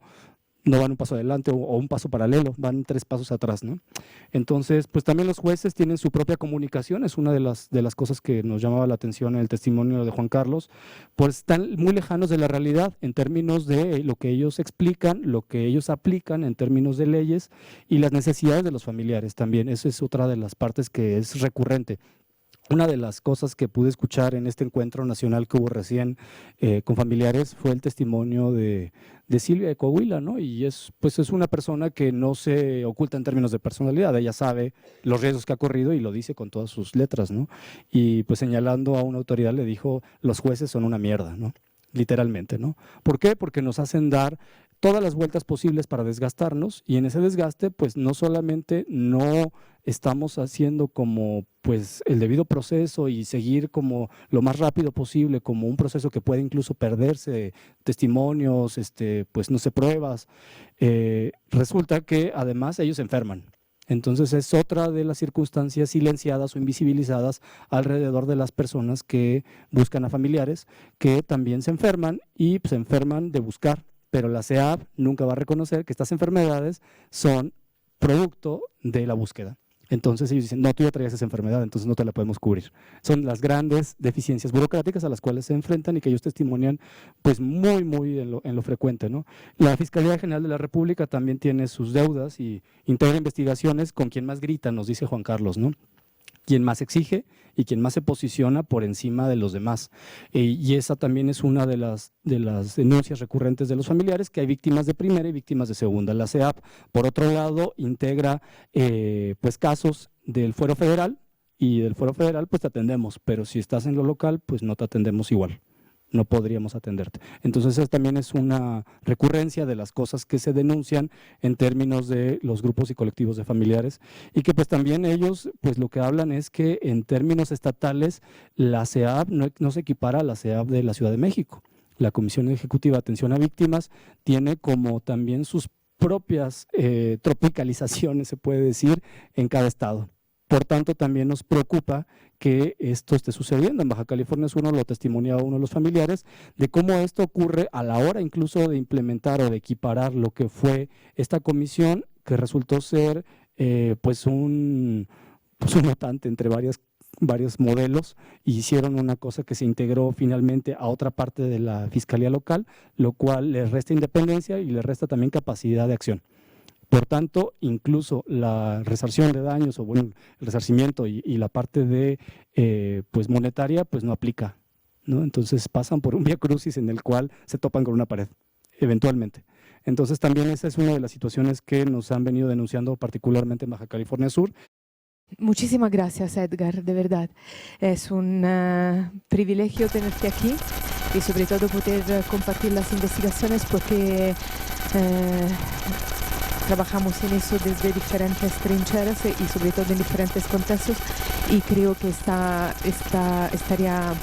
van un paso adelante o un paso paralelo, van 3 pasos atrás, ¿no? Entonces, pues también los jueces tienen su propia comunicación, es una de las cosas que nos llamaba la atención en el testimonio de Juan Carlos, pues están muy lejanos de la realidad en términos de lo que ellos explican, lo que ellos aplican en términos de leyes y las necesidades de los familiares también. Esa es otra de las partes que es recurrente. Una de las cosas que pude escuchar en este encuentro nacional que hubo recién con familiares fue el testimonio de Silvia de Coahuila, ¿no? Y es una persona que no se oculta en términos de personalidad, ella sabe los riesgos que ha corrido y lo dice con todas sus letras, ¿no? Y pues señalando a una autoridad le dijo, los jueces son una mierda, ¿no? Literalmente, ¿no? ¿Por qué? Porque nos hacen dar todas las vueltas posibles para desgastarnos y en ese desgaste pues no solamente no estamos haciendo como pues el debido proceso y seguir como lo más rápido posible como un proceso que puede incluso perderse testimonios, pues no sé, pruebas, resulta que además ellos se enferman. Entonces es otra de las circunstancias silenciadas o invisibilizadas alrededor de las personas que buscan a familiares que también se enferman y se enferman de buscar. Pero la CEAP nunca va a reconocer que estas enfermedades son producto de la búsqueda. Entonces ellos dicen, no, tú ya traías esa enfermedad, entonces no te la podemos cubrir. Son las grandes deficiencias burocráticas a las cuales se enfrentan y que ellos testimonian pues muy en lo frecuente, ¿no? La Fiscalía General de la República también tiene sus deudas y integra investigaciones con quien más grita, nos dice Juan Carlos, ¿no? Quien más exige y quien más se posiciona por encima de los demás. Y esa también es una de las denuncias recurrentes de los familiares, que hay víctimas de primera y víctimas de segunda. La CEAP, por otro lado, integra pues casos del Fuero Federal y del Fuero Federal pues te atendemos, pero si estás en lo local pues no te atendemos igual. No podríamos atenderte. Entonces, esa también es una recurrencia de las cosas que se denuncian en términos de los grupos y colectivos de familiares y que pues también ellos pues lo que hablan es que en términos estatales la CEAP no se equipara a la CEAP de la Ciudad de México. La Comisión Ejecutiva de Atención a Víctimas tiene como también sus propias tropicalizaciones, se puede decir, en cada estado. Por tanto, también nos preocupa que esto esté sucediendo. En Baja California Sur lo testimoniaba uno de los familiares de cómo esto ocurre a la hora incluso de implementar o de equiparar lo que fue esta comisión, que resultó ser pues un mutante entre varios modelos y hicieron una cosa que se integró finalmente a otra parte de la Fiscalía Local, lo cual les resta independencia y les resta también capacidad de acción. Por tanto, incluso la resarción de daños o bueno, el resarcimiento y la parte de pues monetaria pues no aplica, ¿no? Entonces pasan por un viacrucis en el cual se topan con una pared, eventualmente. Entonces también esa es una de las situaciones que nos han venido denunciando particularmente en Baja California Sur. Muchísimas gracias, Edgar, de verdad. Es un privilegio tenerte aquí y sobre todo poder compartir las investigaciones porque trabajamos en eso desde diferentes trincheras y sobre todo en diferentes contextos y creo que estaría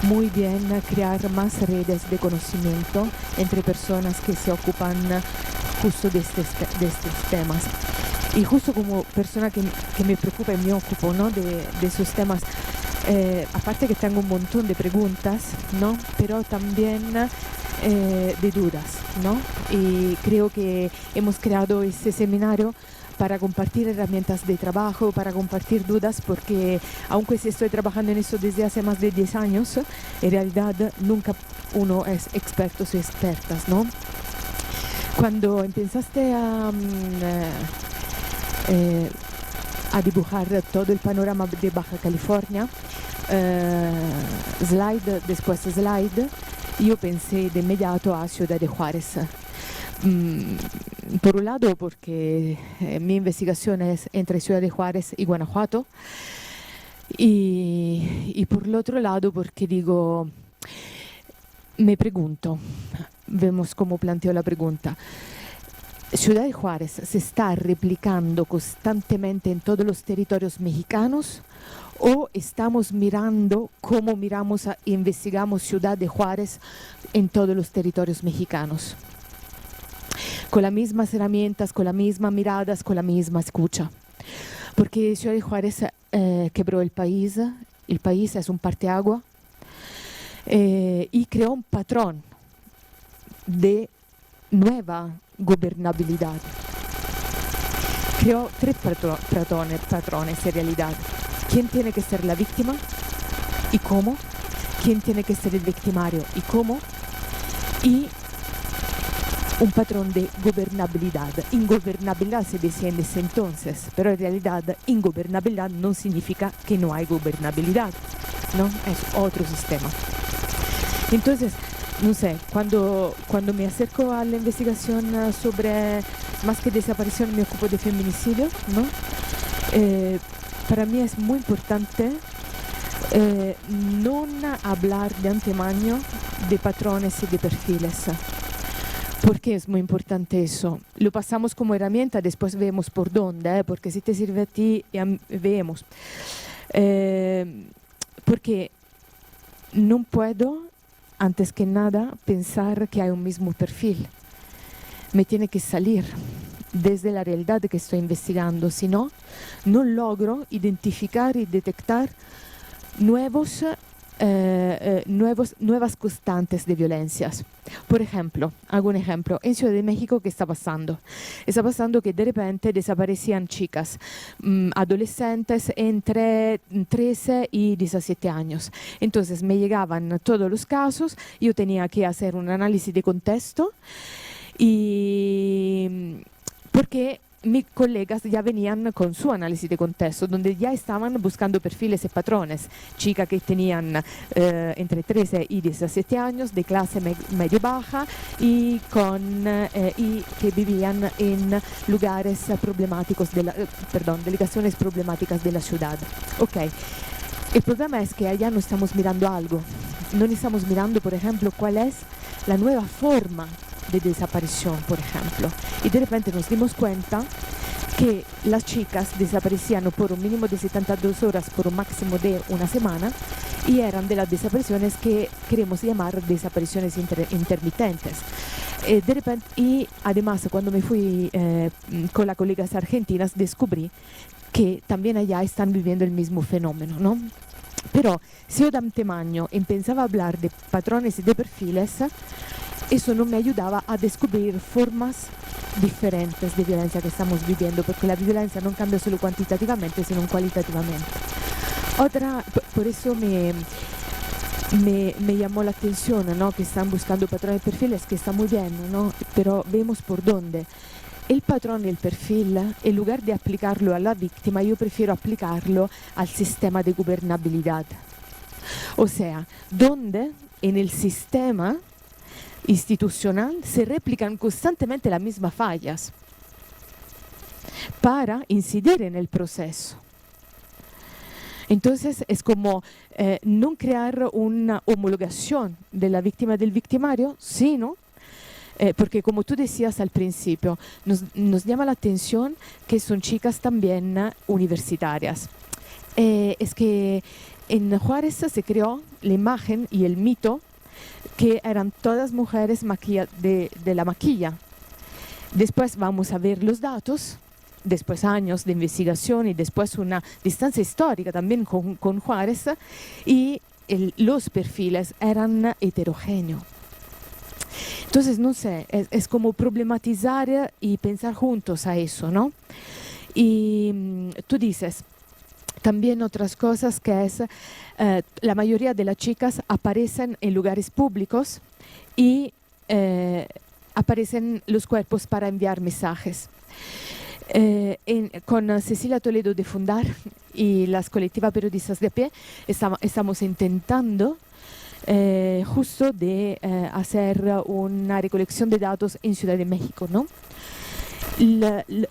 muy bien crear más redes de conocimiento entre personas que se ocupan justo de estos temas. Y justo como persona que me preocupa y me ocupo, ¿no? de esos temas, aparte que tengo un montón de preguntas, ¿no? Pero también de dudas, ¿no? Y creo que hemos creado este seminario para compartir herramientas de trabajo, para compartir dudas, porque aunque estoy trabajando en eso desde hace más de 10 años, en realidad nunca uno es experto o expertas, ¿no? Cuando empezaste a dibujar todo el panorama de Baja California, slide después slide, yo pensé de inmediato a Ciudad de Juárez. Por un lado porque mi investigación es entre Ciudad de Juárez y Guanajuato, y por el otro lado porque digo, me pregunto, vemos cómo planteo la pregunta. Ciudad de Juárez se está replicando constantemente en todos los territorios mexicanos o estamos mirando cómo miramos e investigamos Ciudad de Juárez en todos los territorios mexicanos. Con las mismas herramientas, con las mismas miradas, con la misma escucha. Porque Ciudad de Juárez quebró el país es un parteagua y creó un patrón de nueva gobernabilidad. Creó tres patrones en realidad. ¿Quién tiene que ser la víctima y cómo? ¿Quién tiene que ser el victimario y cómo? Y un patrón de gobernabilidad. Ingobernabilidad se decía en ese entonces, pero en realidad ingobernabilidad no significa que no hay gobernabilidad, ¿no? Es otro sistema. Entonces, no sé, cuando me acerco a la investigación sobre, más que desaparición, me ocupo de feminicidio, ¿no? Para mí es muy importante no hablar de antemano de patrones y de perfiles. ¿Por qué es muy importante eso? Lo pasamos como herramienta, después vemos por dónde, porque si te sirve a ti, ya vemos. Porque no puedo, antes que nada, pensar que hay un mismo perfil. Me tiene que salir desde la realidad que estoy investigando, si no, no logro identificar y detectar nuevas constantes de violencias. Por ejemplo, hago un ejemplo. En Ciudad de México, ¿qué está pasando? Está pasando que de repente desaparecían chicas, adolescentes entre 13 y 17 años. Entonces me llegaban todos los casos, yo tenía que hacer un análisis de contexto y porque mis colegas ya venían con su análisis de contexto, donde ya estaban buscando perfiles y patrones. Chicas que tenían entre 13 y 17 años, de clase medio-baja y que vivían en lugares problemáticos, delegaciones problemáticas de la ciudad. Ok. El problema es que allá no estamos mirando algo. No estamos mirando, por ejemplo, cuál es la nueva forma de desaparición, por ejemplo. Y de repente nos dimos cuenta que las chicas desaparecían por un mínimo de 72 horas, por un máximo de una semana, y eran de las desapariciones que queremos llamar desapariciones intermitentes. De repente, y además, cuando me fui con las colegas argentinas, descubrí que también allá están viviendo el mismo fenómeno, ¿no? Pero si yo de antemano empezaba a hablar de patrones y de perfiles, eso no me ayudaba a descubrir formas diferentes de violencia que estamos viviendo, porque la violencia no cambia solo cuantitativamente, sino cualitativamente. Por eso me llamó la atención, ¿no? Que están buscando patrones y perfiles, que está muy bien, ¿no? Pero vemos por dónde. El patrón y el perfil, en lugar de aplicarlo a la víctima, yo prefiero aplicarlo al sistema de gobernabilidad. O sea, donde en el sistema institucional se replican constantemente las mismas fallas para incidir en el proceso. Entonces es como no crear una homologación de la víctima del victimario, sino porque como tú decías al principio, nos llama la atención que son chicas también universitarias. Es que en Juárez se creó la imagen y el mito que eran todas mujeres de la maquilla. Después vamos a ver los datos, después años de investigación y después una distancia histórica también con Juárez, y los perfiles eran heterogéneos. Entonces, no sé, es como problematizar y pensar juntos a eso, ¿no? Y tú dices también otras cosas que es, la mayoría de las chicas aparecen en lugares públicos y aparecen los cuerpos para enviar mensajes. Con Cecilia Toledo de Fundar y las colectivas periodistas de a pie estamos intentando justo de hacer una recolección de datos en Ciudad de México, ¿no?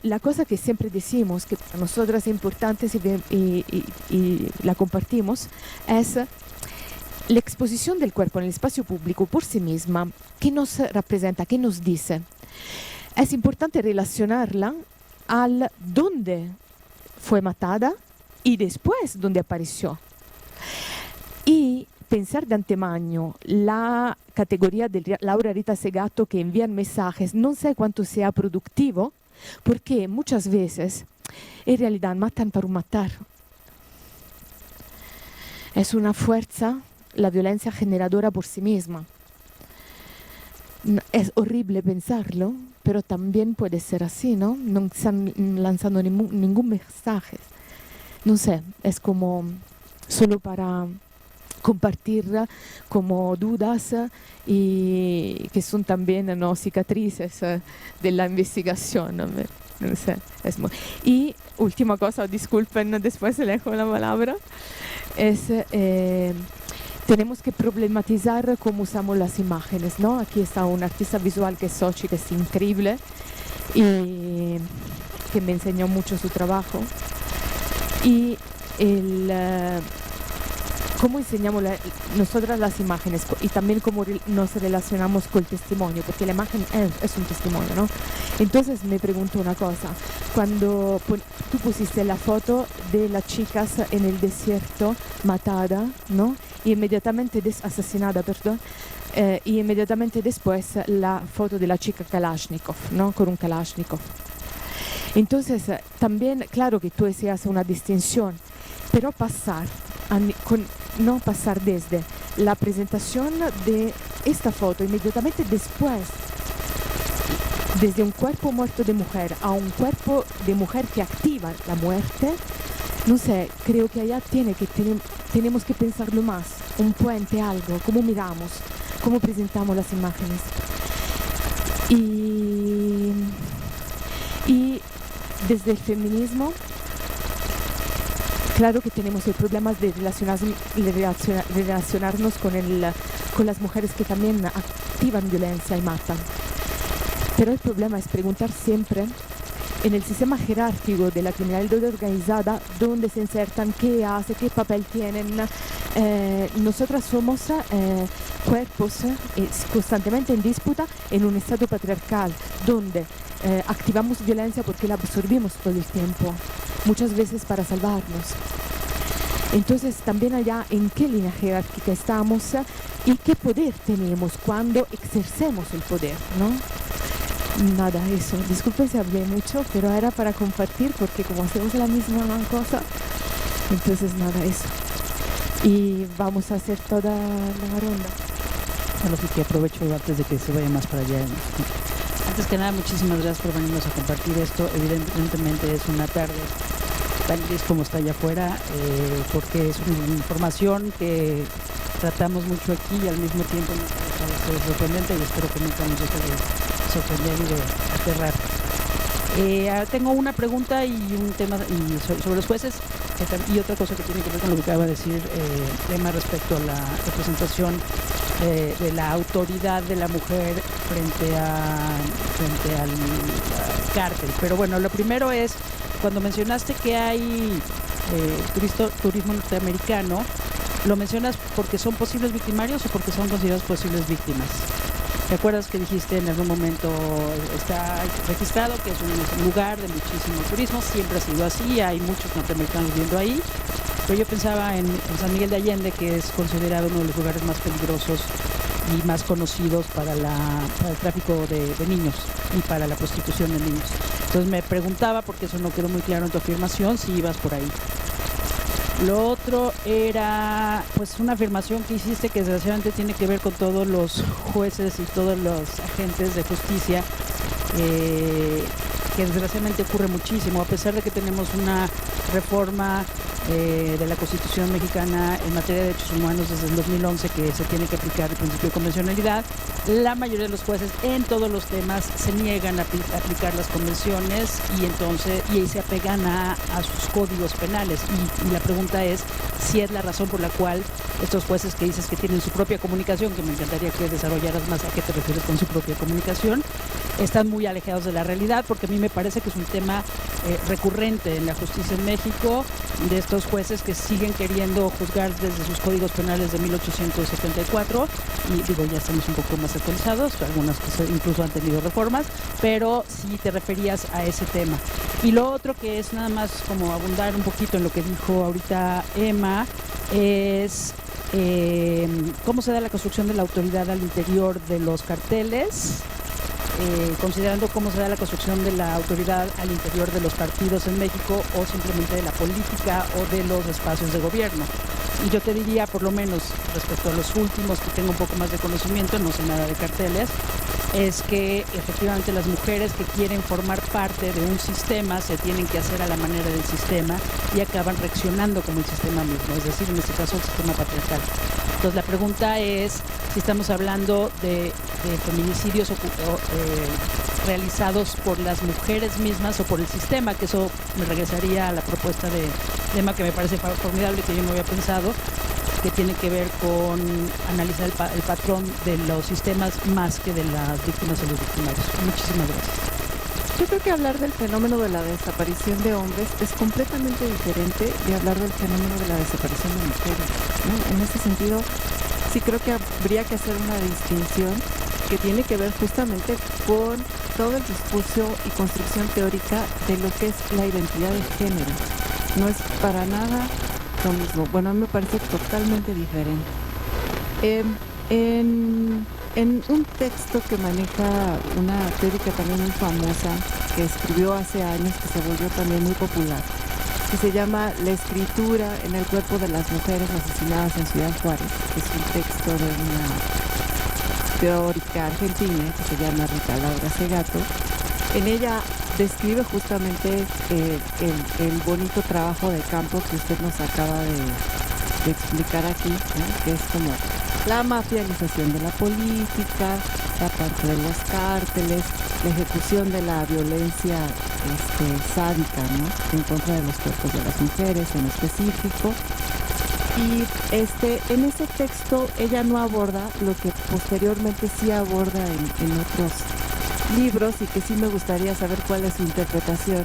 La cosa que siempre decimos, que para nosotras es importante y la compartimos, es la exposición del cuerpo en el espacio público por sí misma. ¿Qué nos representa? ¿Qué nos dice? Es importante relacionarla al dónde fue matada y después dónde apareció. Y pensar de antemano la categoría de Laura Rita Segato que envían mensajes, no sé cuánto sea productivo, porque muchas veces en realidad matan para matar. Es una fuerza, la violencia generadora por sí misma. Es horrible pensarlo, pero también puede ser así, ¿no? No están lanzando ningún mensaje. No sé, es como solo para compartir como dudas y que son también, ¿no?, cicatrices de la investigación. No sé, y última cosa, disculpen, después le dejo la palabra, es tenemos que problematizar cómo usamos las imágenes, ¿no? Aquí está un artista visual que es Xochitl, que es increíble y que me enseñó mucho su trabajo. Y cómo enseñamos nosotras las imágenes y también cómo nos relacionamos con el testimonio, porque la imagen es un testimonio, ¿no? Entonces me pregunto una cosa, cuando tú pusiste la foto de las chicas en el desierto matada, ¿no? Y inmediatamente asesinada, perdón, y inmediatamente después la foto de la chica Kalashnikov, ¿no? Con un Kalashnikov. Entonces también, claro que tú decías una distinción, pero no pasar desde la presentación de esta foto inmediatamente después, desde un cuerpo muerto de mujer a un cuerpo de mujer que activa la muerte, no sé, creo que allá tenemos que pensarlo más, un puente, algo, cómo miramos, cómo presentamos las imágenes. Y desde el feminismo, claro que tenemos el problema de relacionarnos con las mujeres que también activan violencia y matan. Pero el problema es preguntar siempre, en el sistema jerárquico de la criminalidad organizada, dónde se insertan, qué hace, qué papel tienen. Nosotras somos cuerpos constantemente en disputa en un estado patriarcal, donde activamos violencia porque la absorbimos todo el tiempo, muchas veces para salvarnos. Entonces también allá en qué línea jerárquica estamos y qué poder tenemos cuando ejercemos el poder, ¿no? Nada, eso. Disculpen si hablé mucho, pero era para compartir porque como hacemos la misma cosa, entonces nada, eso. Y vamos a hacer toda la ronda. Bueno, que aprovecho antes de que se vaya más para allá. Antes que nada, muchísimas gracias por venirnos a compartir esto. Evidentemente es una tarde tan gris como está allá afuera, porque es una información que tratamos mucho aquí y al mismo tiempo nos parece sorprendente y espero que nunca nos deje de sorprender y de aterrar. Tengo una pregunta y un tema sobre los jueces y otra cosa que tiene que ver con lo que acaba de decir Emma respecto a la representación de la autoridad de la mujer frente al cártel. Pero bueno, lo primero es, cuando mencionaste que hay turismo norteamericano, ¿lo mencionas porque son posibles victimarios o porque son considerados posibles víctimas? ¿Te acuerdas que dijiste en algún momento está registrado que es un lugar de muchísimo turismo? Siempre ha sido así, hay muchos norteamericanos viviendo ahí, pero yo pensaba en San Miguel de Allende, que es considerado uno de los lugares más peligrosos y más conocidos para el tráfico de niños y para la prostitución de niños. Entonces me preguntaba, porque eso no quedó muy claro en tu afirmación, si ibas por ahí. Lo otro era pues una afirmación que hiciste que desgraciadamente tiene que ver con todos los jueces y todos los agentes de justicia, que desgraciadamente ocurre muchísimo, a pesar de que tenemos una reforma de la Constitución mexicana en materia de derechos humanos desde el 2011, que se tiene que aplicar el principio de convencionalidad. La mayoría de los jueces en todos los temas se niegan a aplicar las convenciones y se apegan a sus códigos penales. Y la pregunta es si es la razón por la cual estos jueces que dices que tienen su propia comunicación, que me encantaría que desarrollaras más a qué te refieres con su propia comunicación, están muy alejados de la realidad, porque a mí me parece que es un tema recurrente en la justicia en México, de estos jueces que siguen queriendo juzgar desde sus códigos penales de 1874, y digo, ya estamos un poco más actualizados, algunas que incluso han tenido reformas, pero sí te referías a ese tema. Y lo otro, que es nada más como abundar un poquito en lo que dijo ahorita Emma, es cómo se da la construcción de la autoridad al interior de los carteles, considerando cómo se da la construcción de la autoridad al interior de los partidos en México, o simplemente de la política o de los espacios de gobierno. Y yo te diría, por lo menos respecto a los últimos, que tengo un poco más de conocimiento, no sé nada de carteles, es que efectivamente las mujeres que quieren formar parte de un sistema se tienen que hacer a la manera del sistema y acaban reaccionando como el sistema mismo, es decir, en este caso el sistema patriarcal. Entonces la pregunta es si estamos hablando de feminicidios realizados por las mujeres mismas o por el sistema, que eso me regresaría a la propuesta de Emma, que me parece formidable, que yo no había pensado, que tiene que ver con analizar el patrón de los sistemas más que de las víctimas y los victimarios. Muchísimas gracias. Yo creo que hablar del fenómeno de la desaparición de hombres es completamente diferente de hablar del fenómeno de la desaparición de mujeres, ¿no? En ese sentido, sí creo que habría que hacer una distinción que tiene que ver justamente con todo el discurso y construcción teórica de lo que es la identidad de género. No es para nada lo mismo. Bueno, a mí me parece totalmente diferente. En un texto que maneja una teórica también muy famosa, que escribió hace años, que se volvió también muy popular, que se llama La escritura en el cuerpo de las mujeres asesinadas en Ciudad Juárez, que es un texto de una teórica argentina que se llama Rita Laura Segato. En ella describe justamente el bonito trabajo de campo que usted nos acaba de explicar aquí, ¿no? Que es como la mafialización de la política, la parte de los cárteles, la ejecución de la violencia sádica, ¿no? En contra de los cuerpos de las mujeres en específico. Y en ese texto ella no aborda lo que posteriormente sí aborda en otros libros, y que sí me gustaría saber cuál es su interpretación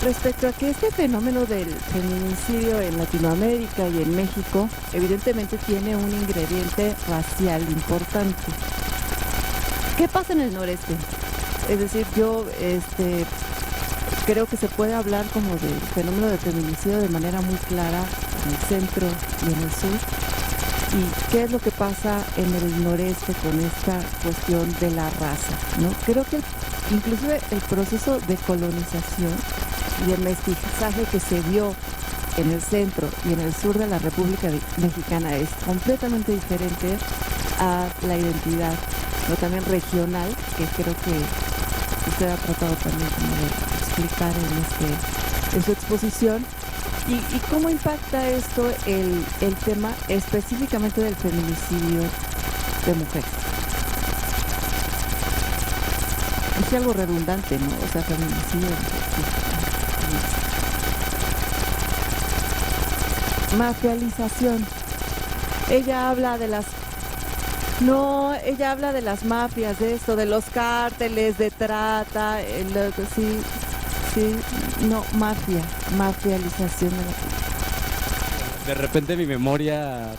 respecto a que este fenómeno del feminicidio en Latinoamérica y en México evidentemente tiene un ingrediente racial importante. ¿Qué pasa en el noreste? Es decir, yo creo que se puede hablar como del fenómeno del feminicidio de manera muy clara en el centro y en el sur. ¿Y qué es lo que pasa en el noreste con esta cuestión de la raza, ¿no? Creo que inclusive el proceso de colonización y de mestizaje que se dio en el centro y en el sur de la República Mexicana es completamente diferente a la identidad, ¿no? También regional, que creo que usted ha tratado también como de explicar en su exposición. ¿Y cómo impacta esto el tema específicamente del feminicidio de mujeres? Es algo redundante, ¿no? O sea, feminicidio de mujeres. Mafialización. Ella habla de las mafias, de esto, de los cárteles, de trata, sí. Sí, no, mafialización de la política. De repente mi memoria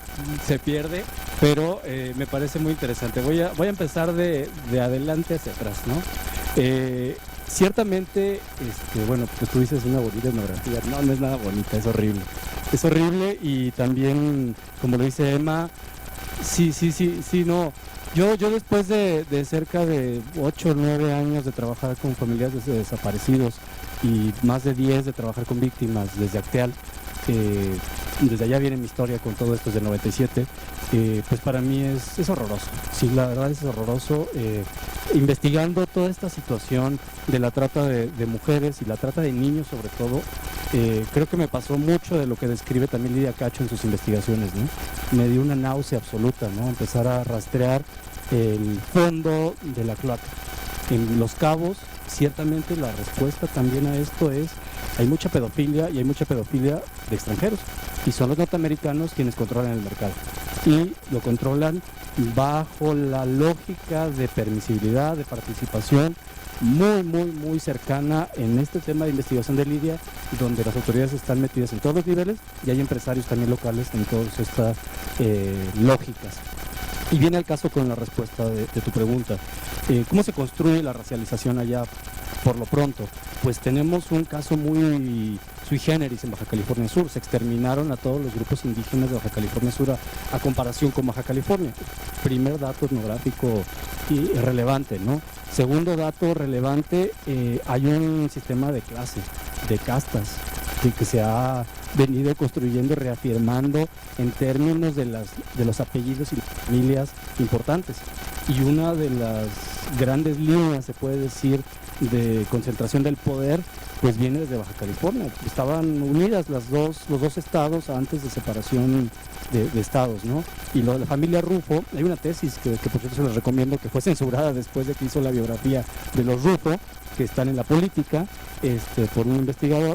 se pierde, pero me parece muy interesante. Voy a empezar de adelante hacia atrás, ¿no? Ciertamente, bueno, pues tú dices una bonita etnografía. No es nada bonita, es horrible. Es horrible y también, como lo dice Emma, sí, no. Yo después de cerca de 8 o 9 años de trabajar con familiares de desaparecidos y más de 10 de trabajar con víctimas desde Acteal, desde allá viene mi historia con todo esto desde el 97, pues para mí es horroroso. Sí, la verdad es horroroso. Investigando toda esta situación de la trata de mujeres y la trata de niños sobre todo, creo que me pasó mucho de lo que describe también Lidia Cacho en sus investigaciones, ¿no? Me dio una náusea absoluta, ¿no? Empezar a rastrear el fondo de la cloaca. En Los Cabos, ciertamente la respuesta también a esto es: hay mucha pedofilia y hay mucha pedofilia de extranjeros y son los norteamericanos quienes controlan el mercado y lo controlan bajo la lógica de permisibilidad, de participación muy cercana en este tema de investigación de Lidia, donde las autoridades están metidas en todos los niveles y hay empresarios también locales en todas estas lógicas. Y viene el caso con la respuesta de tu pregunta. ¿Cómo se construye la racialización allá? Por lo pronto, pues tenemos un caso muy sui generis en Baja California Sur. Se exterminaron a todos los grupos indígenas de Baja California Sur a comparación con Baja California. Primer dato etnográfico y relevante, ¿no? Segundo dato relevante, hay un sistema de clase, de castas, que se ha venido construyendo y reafirmando en términos de los apellidos y familias importantes. Y una de las grandes líneas, se puede decir, de concentración del poder, pues viene desde Baja California. Estaban unidas los dos estados antes de separación de estados, ¿no? Y lo de la familia Rufo, hay una tesis que por cierto se les recomiendo, que fue censurada después de que hizo la biografía de los Rufo, que están en la política, por un investigadora,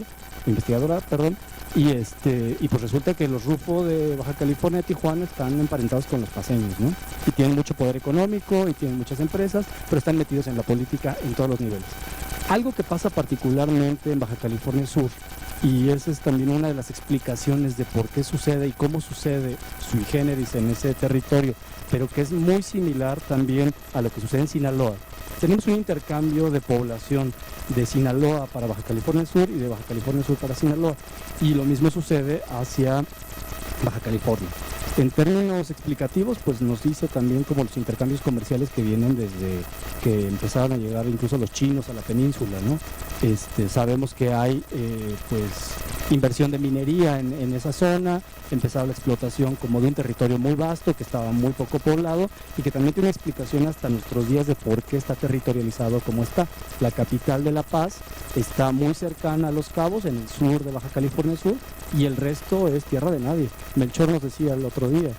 y pues resulta que los Rufo de Baja California, de Tijuana, están emparentados con los paceños, ¿no? Y tienen mucho poder económico y tienen muchas empresas, pero están metidos en la política en todos los niveles. Algo que pasa particularmente en Baja California Sur, y esa es también una de las explicaciones de por qué sucede y cómo sucede sui generis en ese territorio, pero que es muy similar también a lo que sucede en Sinaloa. Tenemos un intercambio de población de Sinaloa para Baja California Sur y de Baja California Sur para Sinaloa, y lo mismo sucede hacia Baja California. En términos explicativos, pues nos dice también como los intercambios comerciales que vienen desde que empezaron a llegar incluso los chinos a la península, ¿no? Sabemos que hay pues inversión de minería en esa zona, empezaba la explotación como de un territorio muy vasto que estaba muy poco poblado y que también tiene explicación hasta nuestros días de por qué está territorializado como está. La capital de La Paz está muy cercana a Los Cabos, en el sur de Baja California Sur, y el resto es tierra de nadie. Melchor nos decía el otro día,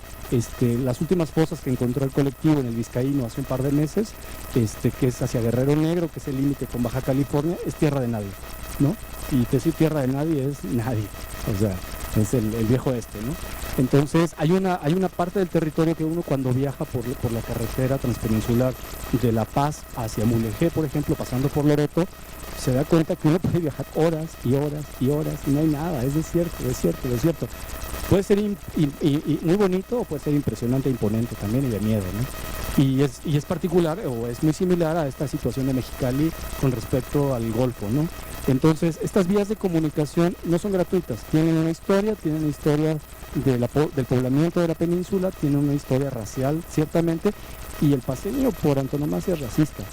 las últimas fosas que encontró el colectivo en el Vizcaíno hace un par de meses, que es hacia Guerrero Negro, que es el límite con Baja California, es tierra de nadie, ¿no? Y decir tierra de nadie es nadie, o sea, es el viejo oeste, ¿no? Entonces hay una parte del territorio que uno cuando viaja por la carretera transpeninsular de La Paz hacia Mulegé, por ejemplo, pasando por Loreto, se da cuenta que uno puede viajar horas y horas y horas y no hay nada, es desierto. Puede ser muy bonito o puede ser impresionante e imponente también y de miedo, ¿no? Y es particular o es muy similar a esta situación de Mexicali con respecto al Golfo, ¿no? Entonces, estas vías de comunicación no son gratuitas, tienen una historia del poblamiento de la península, tienen una historia racial, ciertamente, y el paceño por antonomasia es racista.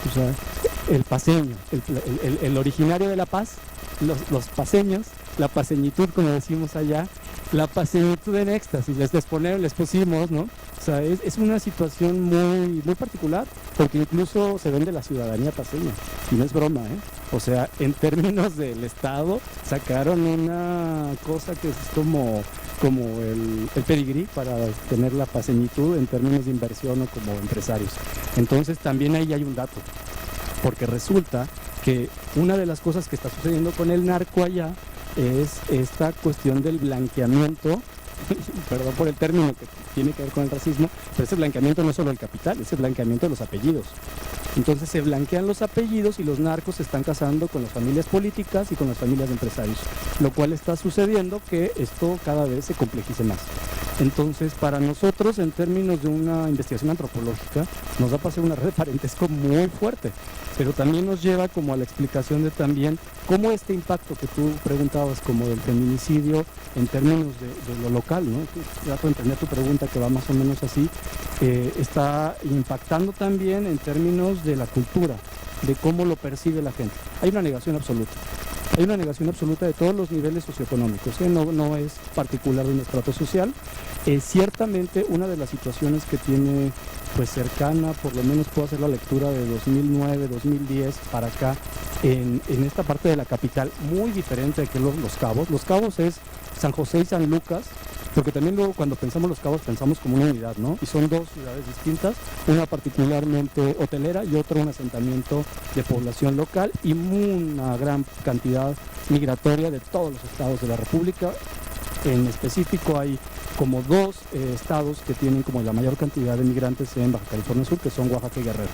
O sea, el paceño, el originario de La Paz, los paceños, la paceñitud, como decimos allá, la paceñitud en éxtasis, les pusimos, ¿no? O sea, es una situación muy particular, porque incluso se vende la ciudadanía paceña, y no es broma, ¿eh? O sea, en términos del Estado, sacaron una cosa que es como el pedigrí para tener la paceñitud en términos de inversión o como empresarios. Entonces también ahí hay un dato, porque resulta que una de las cosas que está sucediendo con el narco allá es esta cuestión del blanqueamiento, perdón por el término que tiene que ver con el racismo, pero ese blanqueamiento no es solo el capital, es el blanqueamiento de los apellidos. Entonces se blanquean los apellidos y los narcos se están casando con las familias políticas y con las familias de empresarios, lo cual está sucediendo que esto cada vez se complejice más. Entonces, para nosotros, en términos de una investigación antropológica, nos da para hacer una red de parentesco muy fuerte, pero también nos lleva como a la explicación de también cómo este impacto que tú preguntabas como del feminicidio en términos de lo local, ¿no? Trato de entender tu pregunta que va más o menos así, está impactando también en términos de la cultura, de cómo lo percibe la gente. Hay una negación absoluta. Hay una negación absoluta de todos los niveles socioeconómicos, no es particular de un estrato social. Ciertamente una de las situaciones que tiene pues cercana, por lo menos puedo hacer la lectura de 2009, 2010 para acá, en esta parte de la capital, muy diferente de que Los Cabos. Los Cabos es San José y San Lucas, porque también luego cuando pensamos Los Cabos pensamos como una unidad, ¿no? Y son dos ciudades distintas, una particularmente hotelera y otra un asentamiento de población local y una gran cantidad migratoria de todos los estados de la República. En específico hay como dos estados que tienen como la mayor cantidad de migrantes en Baja California Sur, que son Oaxaca y Guerrero.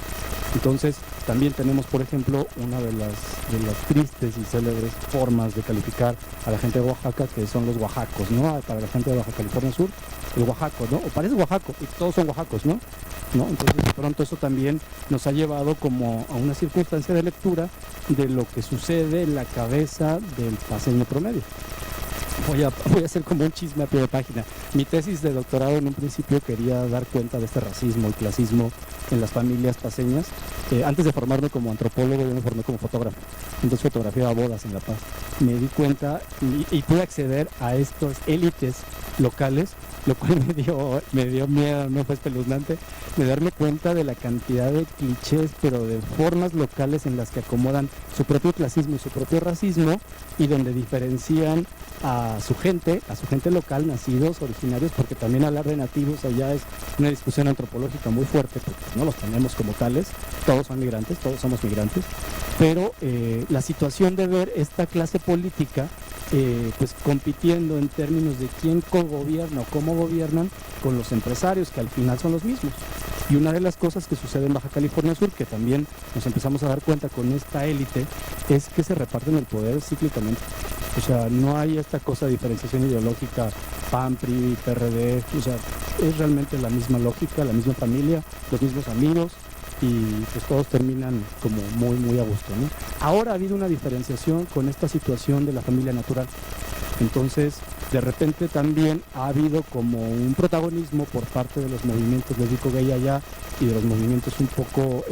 Entonces también tenemos, por ejemplo, una de las tristes y célebres formas de calificar a la gente de Oaxaca, que son los oaxacos, ¿no? Para la gente de Baja California Sur, el oaxaco, ¿no? O parece oaxaco, y todos son oaxacos, ¿no? Entonces de pronto eso también nos ha llevado como a una circunstancia de lectura de lo que sucede en la cabeza del paceño promedio. Voy a hacer como un chisme a pie de página. Mi tesis de doctorado en un principio quería dar cuenta de este racismo y clasismo en las familias paceñas. Antes de formarme como antropólogo, yo me formé como fotógrafo. Entonces fotografiaba bodas en La Paz. Me di cuenta y pude acceder a estas élites locales, lo cual me dio miedo, no fue espeluznante, de darme cuenta de la cantidad de clichés, pero de formas locales en las que acomodan su propio clasismo y su propio racismo, y donde diferencian a su gente local, nacidos, originarios, porque también hablar de nativos allá es una discusión antropológica muy fuerte, porque no los tenemos como tales, todos son migrantes, todos somos migrantes, pero la situación de ver esta clase política pues compitiendo en términos de quién cogobierna o cómo gobiernan con los empresarios, que al final son los mismos. Y una de las cosas que sucede en Baja California Sur, que también nos empezamos a dar cuenta con esta élite, es que se reparten el poder cíclicamente. O sea, no hay esta cosa de diferenciación ideológica, PAN, PRI, PRD, o sea, es realmente la misma lógica, la misma familia, los mismos amigos, y pues todos terminan como muy, muy a gusto, ¿no? Ahora ha habido una diferenciación con esta situación de la familia natural. Entonces, de repente también ha habido como un protagonismo por parte de los movimientos lésbico-gay allá y de los movimientos un poco,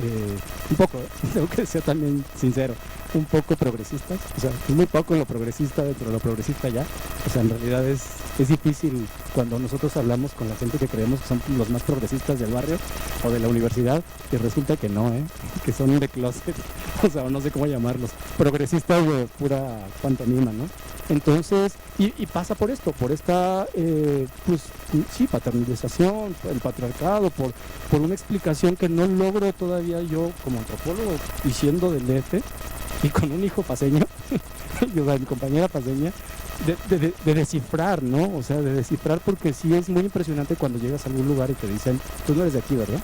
tengo que ser también sincero, un poco progresistas, o sea, es muy poco lo progresista dentro de lo progresista ya, o sea, en realidad es difícil cuando nosotros hablamos con la gente que creemos que son los más progresistas del barrio o de la universidad, y resulta que no, que son de closet, o sea, no sé cómo llamarlos, progresistas de pura pantomima, ¿no? Entonces, y pasa por esto, por esta, pues sí, paternalización, el patriarcado, por una explicación que no logro todavía yo como antropólogo, y siendo del DF, y con un hijo paceño, o sea, mi compañera paceña, de descifrar, ¿no? O sea, de descifrar, porque sí es muy impresionante cuando llegas a algún lugar y te dicen, tú no eres de aquí, ¿verdad?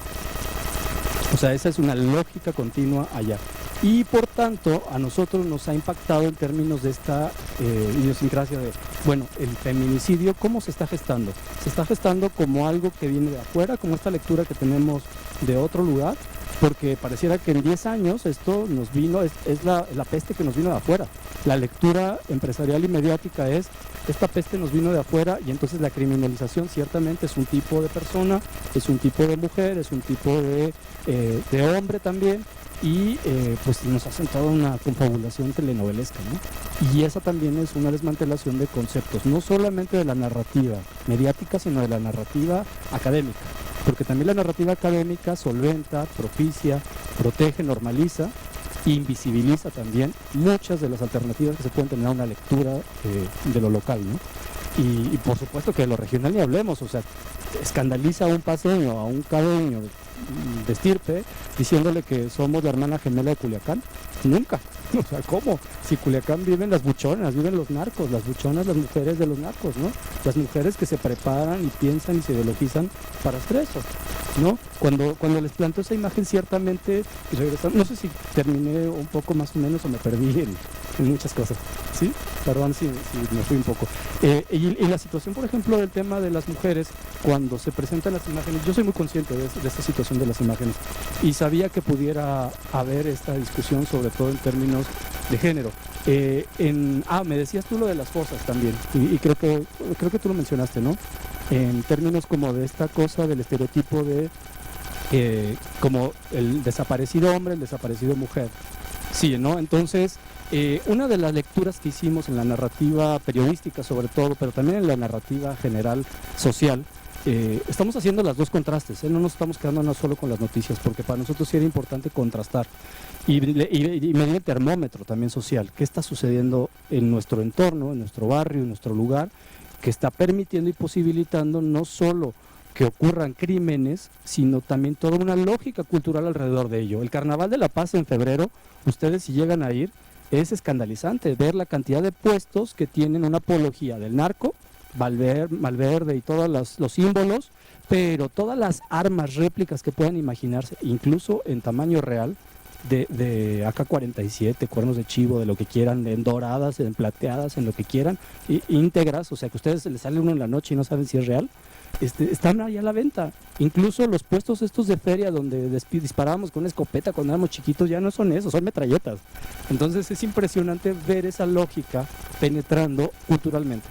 O sea, esa es una lógica continua allá. Y por tanto, a nosotros nos ha impactado en términos de esta idiosincrasia de, bueno, el feminicidio, ¿cómo se está gestando? Se está gestando como algo que viene de afuera, como esta lectura que tenemos de otro lugar, porque pareciera que en 10 años esto nos vino, es la peste que nos vino de afuera. La lectura empresarial y mediática es, esta peste nos vino de afuera, y entonces la criminalización ciertamente es un tipo de persona, es un tipo de mujer, es un tipo de hombre también, y pues nos hacen toda una confabulación telenovelesca, ¿no? Y esa también es una desmantelación de conceptos, no solamente de la narrativa mediática, sino de la narrativa académica, porque también la narrativa académica solventa, propicia, protege, normaliza e invisibiliza también muchas de las alternativas que se pueden tener a una lectura de lo local, ¿no? Y por supuesto que de lo regional ni hablemos, o sea, escandaliza a un paseño, a un cabeño de estirpe, diciéndole que somos la hermana gemela de Culiacán? Nunca. O sea, ¿cómo? Si Culiacán viven las buchonas, viven los narcos, las buchonas, las mujeres de los narcos, ¿no? Las mujeres que se preparan y piensan y se ideologizan para hacer eso, ¿no? Cuando les planteo esa imagen, ciertamente, y regresando, no sé si terminé un poco más o menos o me perdí en muchas cosas, ¿sí? Perdón si me fui un poco. Y la situación, por ejemplo, del tema de las mujeres, cuando se presentan las imágenes, yo soy muy consciente de esta situación de las imágenes y sabía que pudiera haber esta discusión, sobre todo en términos de género. Me decías tú lo de las fosas también, y creo que tú lo mencionaste, ¿no? En términos como de esta cosa del estereotipo de como el desaparecido hombre, el desaparecido mujer. Sí, ¿no? Entonces, una de las lecturas que hicimos en la narrativa periodística sobre todo, pero también en la narrativa general social, estamos haciendo los dos contrastes, no nos estamos quedando solo con las noticias, porque para nosotros sí era importante contrastar y medir el termómetro también social, qué está sucediendo en nuestro entorno, en nuestro barrio, en nuestro lugar, que está permitiendo y posibilitando no solo que ocurran crímenes, sino también toda una lógica cultural alrededor de ello. El Carnaval de la Paz en febrero, ustedes si llegan a ir, es escandalizante ver la cantidad de puestos que tienen una apología del narco, Malverde y todos los símbolos, pero todas las armas réplicas que puedan imaginarse, incluso en tamaño real, de AK-47, cuernos de chivo, de lo que quieran, en doradas, en plateadas, en lo que quieran, íntegras, o sea que a ustedes les sale uno en la noche y no saben si es real, están ahí a la venta. Incluso los puestos estos de feria donde disparábamos con una escopeta cuando éramos chiquitos ya no son esos, son metralletas. Entonces es impresionante ver esa lógica penetrando culturalmente.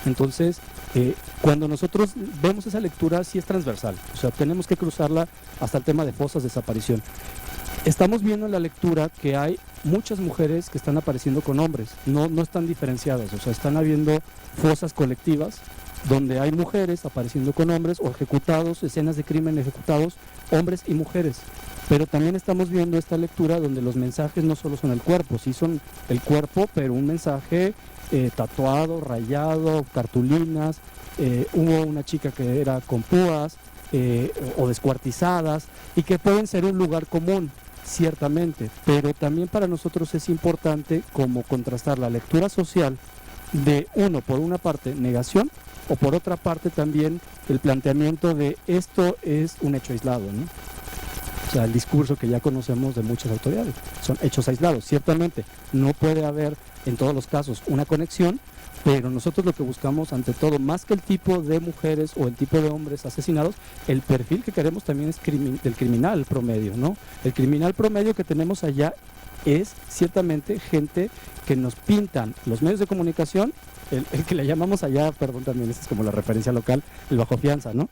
Entonces, cuando nosotros vemos esa lectura, sí es transversal, o sea, tenemos que cruzarla hasta el tema de fosas, desaparición. Estamos viendo en la lectura que hay muchas mujeres que están apareciendo con hombres, no están diferenciadas, o sea, están habiendo fosas colectivas donde hay mujeres apareciendo con hombres o ejecutados, escenas de crimen ejecutados, hombres y mujeres. Pero también estamos viendo esta lectura donde los mensajes no solo son el cuerpo, sí son el cuerpo, pero un mensaje tatuado, rayado, cartulinas, hubo una chica que era con púas o descuartizadas y que pueden ser un lugar común, ciertamente, pero también para nosotros es importante como contrastar la lectura social de por una parte, negación, o por otra parte también el planteamiento de esto es un hecho aislado, ¿no? O sea, el discurso que ya conocemos de muchas autoridades, son hechos aislados, ciertamente, no puede haber en todos los casos una conexión, pero nosotros lo que buscamos ante todo, más que el tipo de mujeres o el tipo de hombres asesinados, el perfil que queremos también es del criminal promedio, ¿no? El criminal promedio que tenemos allá es ciertamente gente que nos pintan los medios de comunicación, el que le llamamos allá, perdón, también esa es como la referencia local, el bajo fianza, ¿no?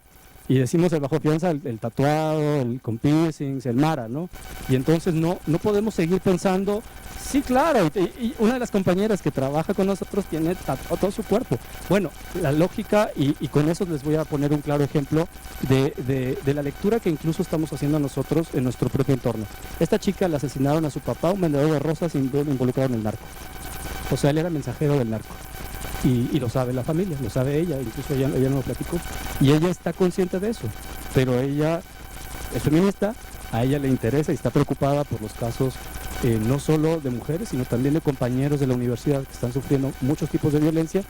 Y decimos el bajo fianza, el tatuado, el con piercings, el mara, ¿no? Y entonces no podemos seguir pensando, sí, claro, y una de las compañeras que trabaja con nosotros tiene tatuado todo su cuerpo. Bueno, la lógica, y con eso les voy a poner un claro ejemplo de la lectura que incluso estamos haciendo nosotros en nuestro propio entorno. Esta chica le asesinaron a su papá, un vendedor de rosas involucrado en el narco. O sea, él era mensajero del narco. Y lo sabe la familia, lo sabe ella, incluso ella no lo platicó. Y ella está consciente de eso, pero ella es feminista, a ella le interesa y está preocupada por los casos no solo de mujeres, sino también de compañeros de la universidad que están sufriendo muchos tipos de violencia,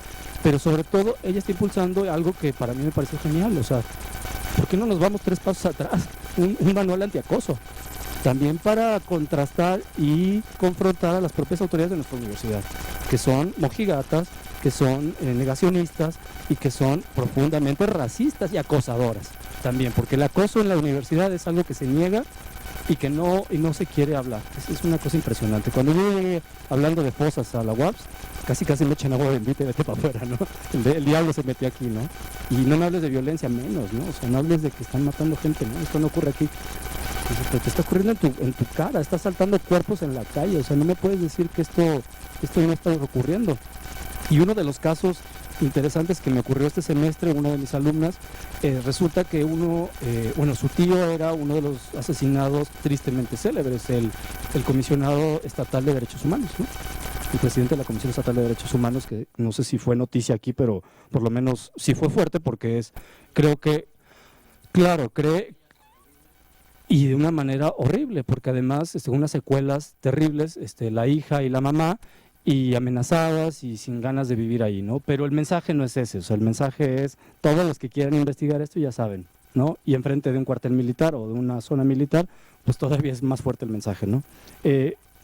pero sobre todo ella está impulsando algo que para mí me pareció genial, o sea, ¿por qué no nos vamos 3 pasos atrás? Un manual antiacoso, también para contrastar y confrontar a las propias autoridades de nuestra universidad, que son mojigatas, que son negacionistas y que son profundamente racistas y acosadoras también, porque el acoso en la universidad es algo que se niega y que no se quiere hablar. Es una cosa impresionante. Cuando yo llegué hablando de fosas a la UAPS, casi me echan agua bendita y vete para afuera, ¿no? El diablo se metió aquí, ¿no? Y no me hables de violencia menos, ¿no? O sea, no hables de que están matando gente, ¿no? Esto no ocurre aquí. Te está ocurriendo en tu cara, estás saltando cuerpos en la calle, o sea, no me puedes decir que esto no está ocurriendo. Y uno de los casos interesantes que me ocurrió este semestre, una de mis alumnas, resulta que su tío era uno de los asesinados tristemente célebres, el comisionado estatal de derechos humanos, ¿no? El presidente de la Comisión Estatal de Derechos Humanos, que no sé si fue noticia aquí, pero por lo menos sí fue fuerte, porque creo que Claro, y de una manera horrible, porque además unas secuelas terribles, la hija y la mamá, y amenazadas y sin ganas de vivir ahí, ¿no? Pero el mensaje no es ese, o sea, el mensaje es, todos los que quieran investigar esto ya saben, ¿no? Y enfrente de un cuartel militar o de una zona militar, pues todavía es más fuerte el mensaje, ¿no?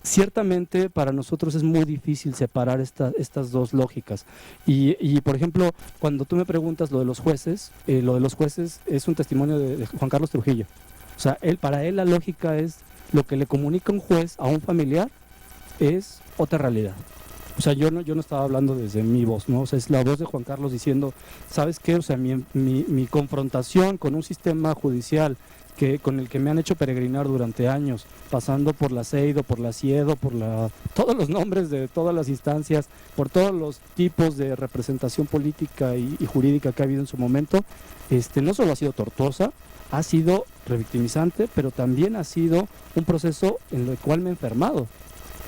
Ciertamente para nosotros es muy difícil separar estas dos lógicas. Y, por ejemplo, cuando tú me preguntas lo de los jueces es un testimonio de Juan Carlos Trujillo. O sea, para él la lógica es lo que le comunica un juez a un familiar es otra realidad. O sea, yo no estaba hablando desde mi voz, ¿no? O sea, es la voz de Juan Carlos diciendo, ¿sabes qué? O sea, mi confrontación con un sistema judicial con el que me han hecho peregrinar durante años, pasando por la CEIDO, por la CIEDO, todos los nombres de todas las instancias, por todos los tipos de representación política y jurídica que ha habido en su momento, no solo ha sido tortuosa, ha sido revictimizante, pero también ha sido un proceso en el cual me he enfermado.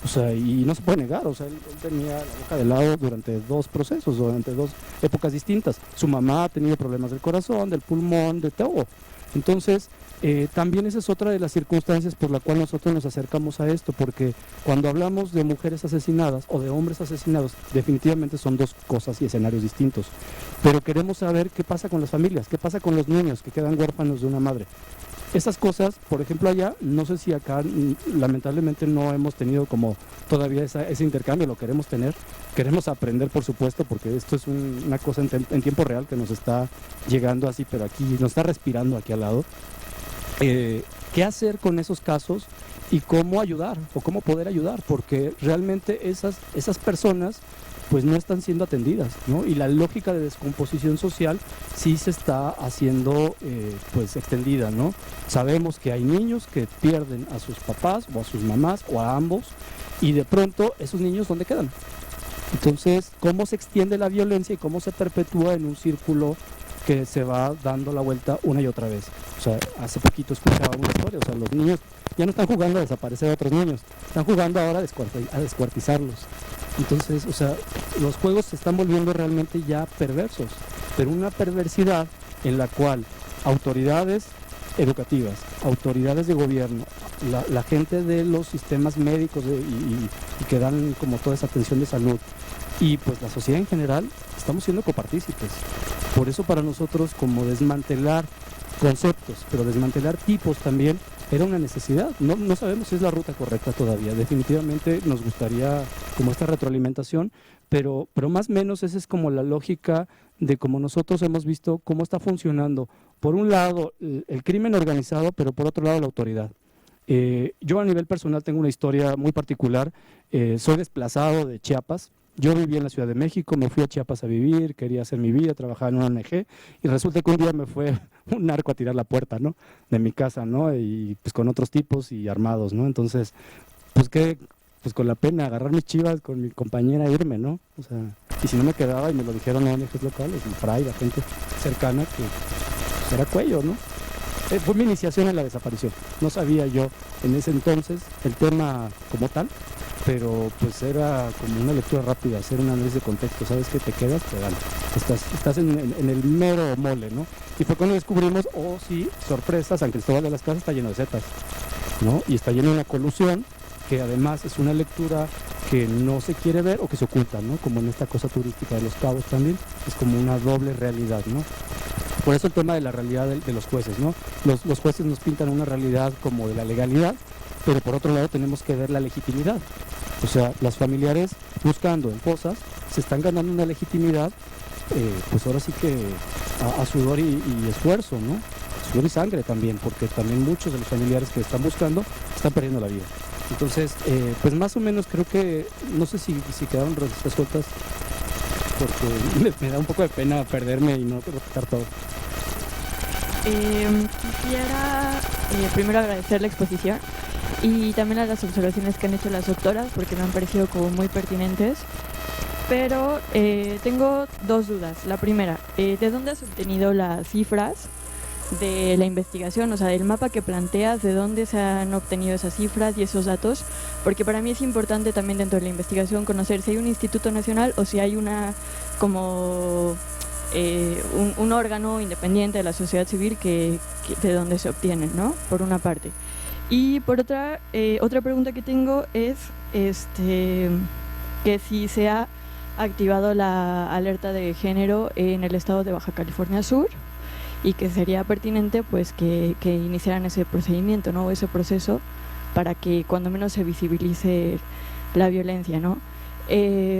O sea, y no se puede negar, o sea, él tenía la boca de lado durante 2 procesos, durante 2 épocas distintas. Su mamá ha tenido problemas del corazón, del pulmón, de todo. Entonces, también esa es otra de las circunstancias por la cual nosotros nos acercamos a esto, porque cuando hablamos de mujeres asesinadas o de hombres asesinados, definitivamente son 2 cosas y escenarios distintos. Pero queremos saber qué pasa con las familias, qué pasa con los niños que quedan huérfanos de una madre. Esas cosas, por ejemplo allá, no sé si acá lamentablemente no hemos tenido como todavía ese intercambio, lo queremos tener, queremos aprender por supuesto, porque esto es una cosa en tiempo real que nos está llegando así, pero aquí nos está respirando aquí al lado. ¿Qué hacer con esos casos y cómo ayudar o cómo poder ayudar? Porque realmente esas personas pues no están siendo atendidas, ¿no? Y la lógica de descomposición social sí se está haciendo pues extendida, ¿no? Sabemos que hay niños que pierden a sus papás o a sus mamás o a ambos y de pronto esos niños ¿dónde quedan? Entonces, ¿cómo se extiende la violencia y cómo se perpetúa en un círculo que se va dando la vuelta una y otra vez? O sea, hace poquito escuchaba una historia, o sea, los niños ya no están jugando a desaparecer a otros niños, están jugando ahora a descuartizarlos. Entonces, o sea, los juegos se están volviendo realmente ya perversos, pero una perversidad en la cual autoridades educativas, autoridades de gobierno, la gente de los sistemas médicos y que dan como toda esa atención de salud y pues la sociedad en general, estamos siendo copartícipes. Por eso para nosotros como desmantelar conceptos, pero desmantelar tipos también era una necesidad. No sabemos si es la ruta correcta todavía. Definitivamente nos gustaría como esta retroalimentación, pero más o menos esa es como la lógica de cómo nosotros hemos visto cómo está funcionando. Por un lado el crimen organizado, pero por otro lado la autoridad. Yo a nivel personal tengo una historia muy particular. Soy desplazado de Chiapas. Yo vivía en la Ciudad de México, me fui a Chiapas a vivir, quería hacer mi vida, trabajaba en una ONG y resulta que un día me fue un narco a tirar la puerta, ¿no? De mi casa, ¿no? Y pues con otros tipos y armados, ¿no? Entonces, pues con la pena agarrar mis chivas con mi compañera e irme, ¿no? O sea, y si no me quedaba y me lo dijeron ONGs locales, el Fray, la gente cercana, que pues era cuello, ¿no? Fue mi iniciación en la desaparición. No sabía yo en ese entonces el tema como tal, pero pues era como una lectura rápida, hacer un análisis de contexto. ¿Sabes qué? Te quedas, te dan. Estás en el mero mole, ¿no? Y fue cuando descubrimos, oh sí, sorpresa, San Cristóbal de las Casas está lleno de zetas, ¿no? Y está lleno de una colusión que además es una lectura que no se quiere ver o que se oculta, ¿no? Como en esta cosa turística de Los Cabos también, es como una doble realidad, ¿no? Por eso el tema de la realidad de los jueces, ¿no? Los jueces nos pintan una realidad como de la legalidad, pero por otro lado tenemos que ver la legitimidad. O sea, las familiares buscando en cosas se están ganando una legitimidad, pues ahora sí que a sudor y esfuerzo, ¿no? Sudor y sangre también, porque también muchos de los familiares que están buscando están perdiendo la vida. Entonces, pues más o menos creo que, no sé si quedaron resueltas, porque me da un poco de pena perderme y no repasar todo. Quisiera primero agradecer la exposición y también a las observaciones que han hecho las doctoras, porque me han parecido como muy pertinentes. Pero tengo 2 dudas. La primera, ¿de dónde has obtenido las cifras de la investigación? O sea, del mapa que planteas, ¿de dónde se han obtenido esas cifras y esos datos? Porque para mí es importante también dentro de la investigación conocer si hay un instituto nacional o si hay una como un órgano independiente de la sociedad civil de donde se obtienen, ¿no? Por una parte. Y por otra pregunta que tengo es que si se ha activado la alerta de género en el estado de Baja California Sur, y que sería pertinente pues que iniciaran ese procedimiento, ¿no? Ese proceso para que cuando menos se visibilice la violencia, ¿no?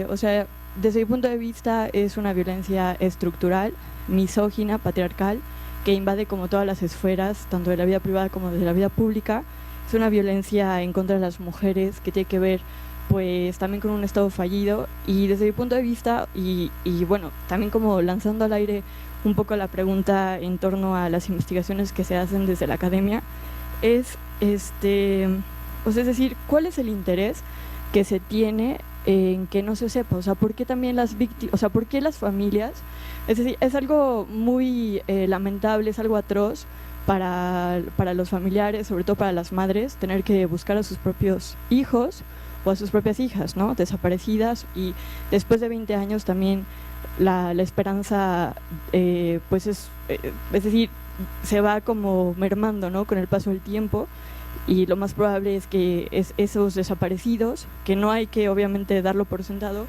O sea, desde mi punto de vista es una violencia estructural, misógina, patriarcal, que invade como todas las esferas, tanto de la vida privada como de la vida pública. Es una violencia en contra de las mujeres que tiene que ver pues también con un Estado fallido, y desde mi punto de vista, y bueno, también como lanzando al aire un poco la pregunta en torno a las investigaciones que se hacen desde la academia, es pues es decir, ¿cuál es el interés que se tiene en que no se sepa? O sea, ¿por qué también las víctimas, o sea, por qué las familias? Es decir, es algo muy lamentable, es algo atroz para los familiares, sobre todo para las madres, tener que buscar a sus propios hijos o a sus propias hijas, ¿no? Desaparecidas, y después de 20 años también la esperanza, pues es decir, se va como mermando, ¿no? Con el paso del tiempo, y lo más probable es que esos desaparecidos, que no hay que obviamente darlo por sentado,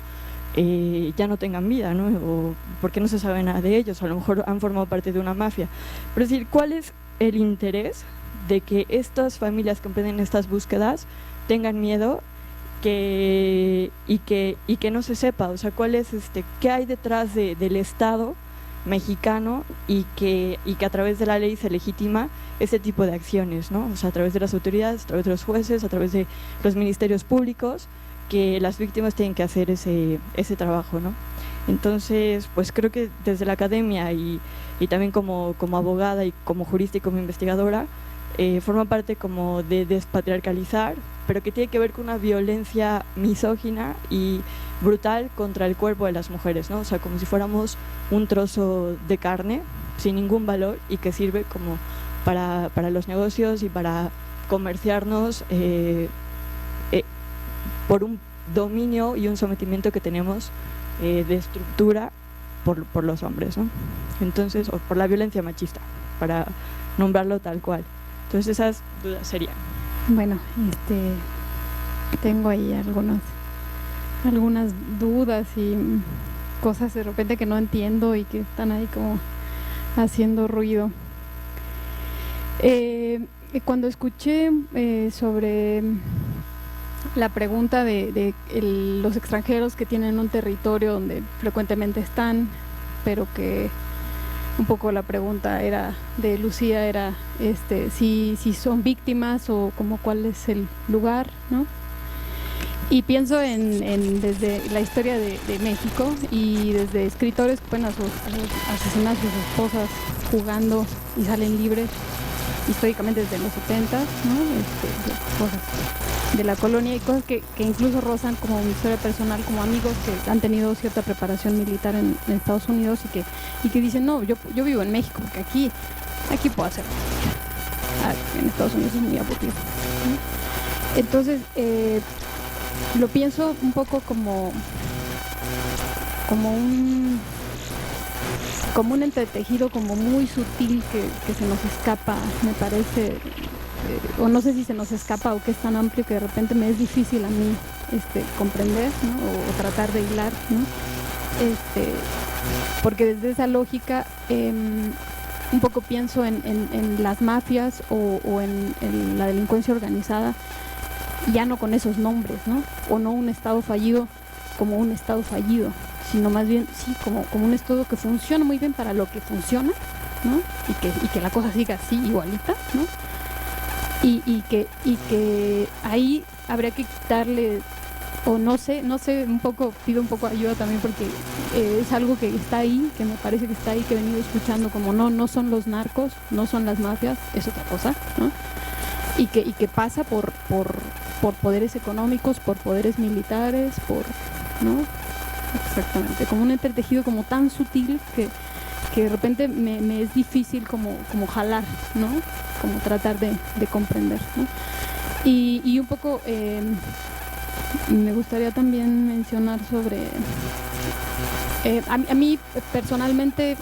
ya no tengan vida, ¿no? O porque no se sabe nada de ellos, a lo mejor han formado parte de una mafia. Pero es decir, ¿cuál es el interés de que estas familias que emprenden estas búsquedas tengan miedo y que no se sepa? O sea, ¿cuál es qué hay detrás del Estado mexicano y que a través de la ley se legitima ese tipo de acciones, ¿no? O sea, a través de las autoridades, a través de los jueces, a través de los ministerios públicos, que las víctimas tienen que hacer ese trabajo, ¿no? Entonces, pues creo que desde la academia y también como abogada y como jurista y como investigadora, forma parte como de despatriarcalizar, pero que tiene que ver con una violencia misógina y brutal contra el cuerpo de las mujeres, ¿no? O sea, como si fuéramos un trozo de carne sin ningún valor, y que sirve como para los negocios y para comerciarnos por un dominio y un sometimiento que tenemos de estructura por los hombres, ¿no? Entonces, o por la violencia machista, para nombrarlo tal cual. Entonces esas dudas serían. Bueno, tengo ahí algunas dudas y cosas de repente que no entiendo y que están ahí como haciendo ruido. Cuando escuché sobre la pregunta de los extranjeros que tienen un territorio donde frecuentemente están, pero que un poco la pregunta era de Lucía era si son víctimas o como cuál es el lugar, ¿no? Y pienso en desde la historia de México, y desde escritores que pueden asesinar a sus esposas jugando y salen libres históricamente desde los 70, ¿no? Cosas de la colonia y cosas que incluso rozan como mi historia personal, como amigos que han tenido cierta preparación militar en Estados Unidos y que dicen, no, yo vivo en México porque aquí puedo hacer. En Estados Unidos es muy aburrido, ¿no? Entonces, lo pienso un poco como un entretejido como muy sutil que se nos escapa, me parece, o no sé si se nos escapa o que es tan amplio que de repente me es difícil a mí comprender, ¿no? o tratar de hilar, ¿no? Porque desde esa lógica un poco pienso en las mafias o en la delincuencia organizada, ya no con esos nombres, ¿no? O no un Estado fallido como un Estado fallido, sino más bien sí como un Estado que funciona muy bien para lo que funciona, ¿no? Y que la cosa siga así igualita, ¿no? Y que ahí habría que quitarle, o no sé, un poco, pido un poco ayuda también porque es algo que está ahí, que me parece que está ahí, que he venido escuchando como no son los narcos, no son las mafias, es otra cosa, ¿no? Y que pasa por poderes económicos, por poderes militares, ¿no? Exactamente, como un entretejido como tan sutil que de repente me es difícil como jalar, ¿no? Como tratar de comprender, ¿no? Y un poco me gustaría también mencionar sobre A mí personalmente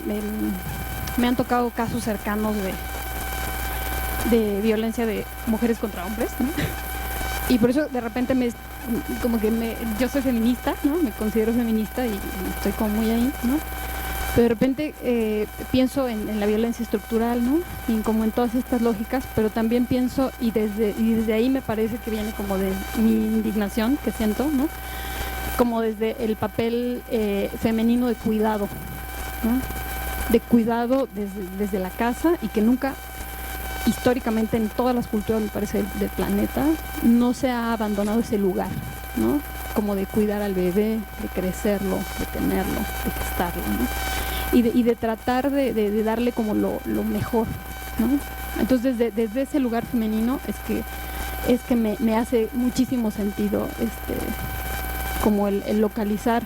me han tocado casos cercanos de violencia de mujeres contra hombres, ¿no? Y por eso de repente yo soy feminista, ¿no? Me considero feminista y estoy como muy ahí, ¿no? Pero de repente pienso en la violencia estructural, ¿no? Y como en todas estas lógicas, pero también pienso, y desde ahí me parece que viene como de mi indignación que siento, ¿no? Como desde el papel femenino de cuidado, ¿no? De cuidado desde la casa, y que nunca, históricamente en todas las culturas, me parece, del planeta, no se ha abandonado ese lugar, ¿no? Como de cuidar al bebé, de crecerlo, de tenerlo, de gestarlo, ¿no? Y de tratar de darle como lo mejor, ¿no? Entonces desde ese lugar femenino es que me hace muchísimo sentido como el localizar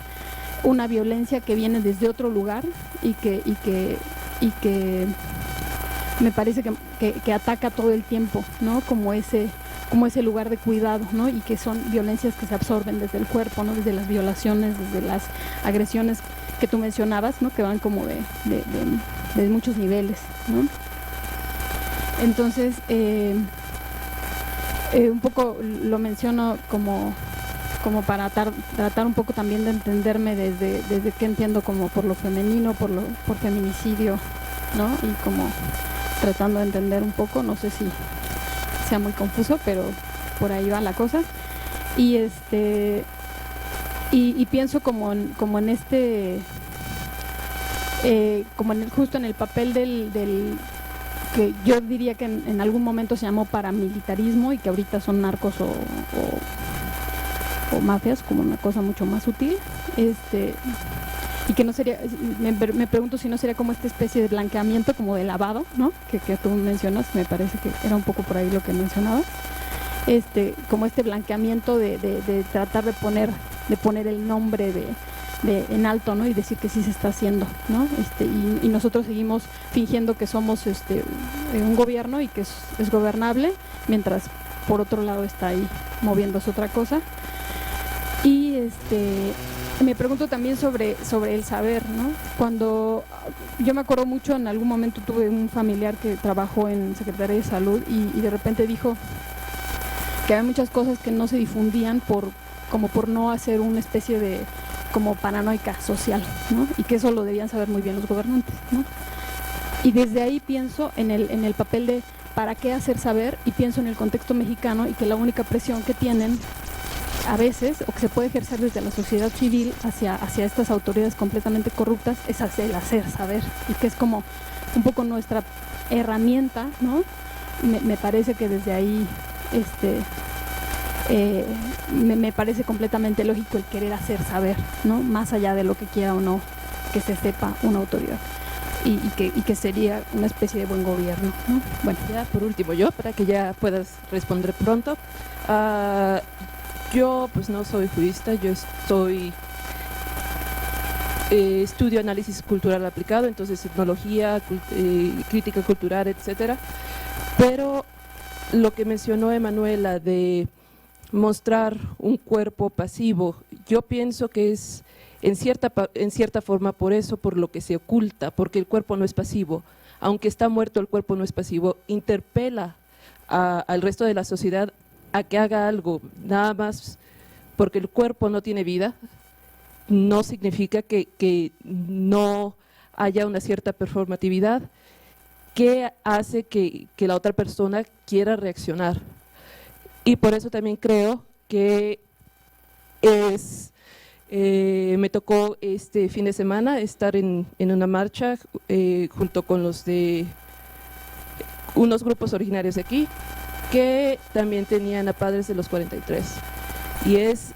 una violencia que viene desde otro lugar y que me parece que ataca todo el tiempo, ¿no? Como ese lugar de cuidado, ¿no? Y que son violencias que se absorben desde el cuerpo, ¿no? Desde las violaciones, desde las agresiones que tú mencionabas, ¿no? Que van como de muchos niveles, ¿no? Entonces, un poco lo menciono como para tratar un poco también de entenderme desde qué entiendo como por lo femenino, por feminicidio, ¿no? Y como tratando de entender un poco, no sé si sea muy confuso, pero por ahí va la cosa. Y y pienso como en justo en el papel del que yo diría que en algún momento se llamó paramilitarismo y que ahorita son narcos o mafias, como una cosa mucho más sutil, y que no sería, me pregunto si no sería como esta especie de blanqueamiento, como de lavado, ¿no? Que tú mencionas, me parece que era un poco por ahí lo que mencionaba, como este blanqueamiento de tratar de poner el nombre en alto, ¿no? Y decir que sí se está haciendo, ¿no? Y nosotros seguimos fingiendo que somos un gobierno y que es gobernable, mientras por otro lado está ahí moviéndose otra cosa. Y me pregunto también sobre el saber, ¿no? Cuando yo me acuerdo mucho, en algún momento tuve un familiar que trabajó en Secretaría de Salud y de repente dijo que había muchas cosas que no se difundían por no hacer una especie de como paranoica social, ¿no? Y que eso lo debían saber muy bien los gobernantes, ¿no? Y desde ahí pienso en el papel de para qué hacer saber, y pienso en el contexto mexicano y que la única presión que tienen a veces, o que se puede ejercer desde la sociedad civil hacia estas autoridades completamente corruptas, es el hacer saber, y que es como un poco nuestra herramienta, ¿no? Me parece que desde ahí me parece completamente lógico el querer hacer saber, ¿no? Más allá de lo que quiera o no que se sepa una autoridad, y que sería una especie de buen gobierno, ¿no? Bueno, ya por último, yo, para que ya puedas responder pronto, yo pues no soy jurista, yo estudio análisis cultural aplicado, entonces etnología, crítica cultural, etcétera. Pero lo que mencionó Emanuela de mostrar un cuerpo pasivo, yo pienso que es en cierta forma por lo que se oculta, porque el cuerpo no es pasivo, aunque está muerto el cuerpo no es pasivo, interpela al resto de la sociedad a que haga algo, nada más porque el cuerpo no tiene vida, no significa que no haya una cierta performatividad que hace que la otra persona quiera reaccionar. Y por eso también creo que me tocó este fin de semana estar en una marcha junto con los de unos grupos originarios de aquí, que también tenían a padres de los 43, y es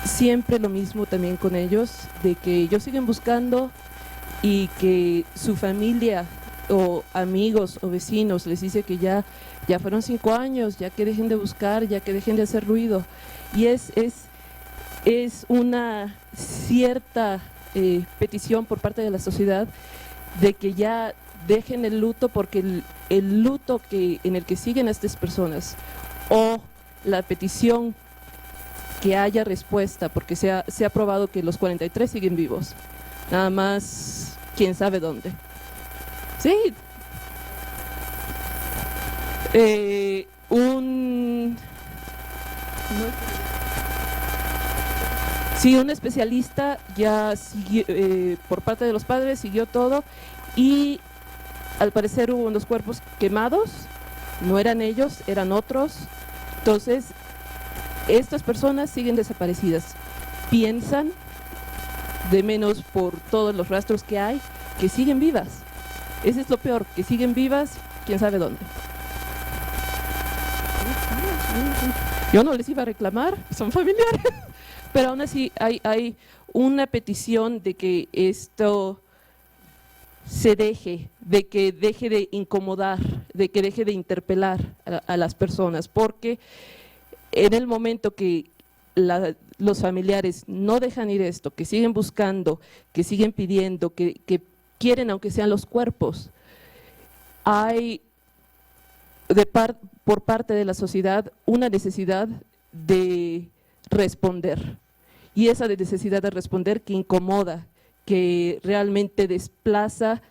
siempre lo mismo también con ellos, de que ellos siguen buscando y que su familia o amigos o vecinos les dice que ya fueron 5 años, ya que dejen de buscar, ya que dejen de hacer ruido, y es una cierta petición por parte de la sociedad de que ya dejen el luto, porque el luto en el que siguen a estas personas, o la petición que haya respuesta, porque se ha probado que los 43 siguen vivos, nada más quién sabe dónde. Sí. Un especialista ya siguió, por parte de los padres siguió todo, y al parecer hubo unos cuerpos quemados, no eran ellos, eran otros. Entonces, estas personas siguen desaparecidas. Piensan, de menos por todos los rastros que hay, que siguen vivas. Ese es lo peor, que siguen vivas, quién sabe dónde. Yo no les iba a reclamar, son familiares, pero aún así hay una petición de que esto se deje, de que deje de incomodar, de que deje de interpelar a las personas, porque en el momento que los familiares no dejan ir esto, que siguen buscando, que siguen pidiendo, que quieren aunque sean los cuerpos, hay por parte de la sociedad una necesidad de responder, y esa necesidad de responder que incomoda, que realmente desplaza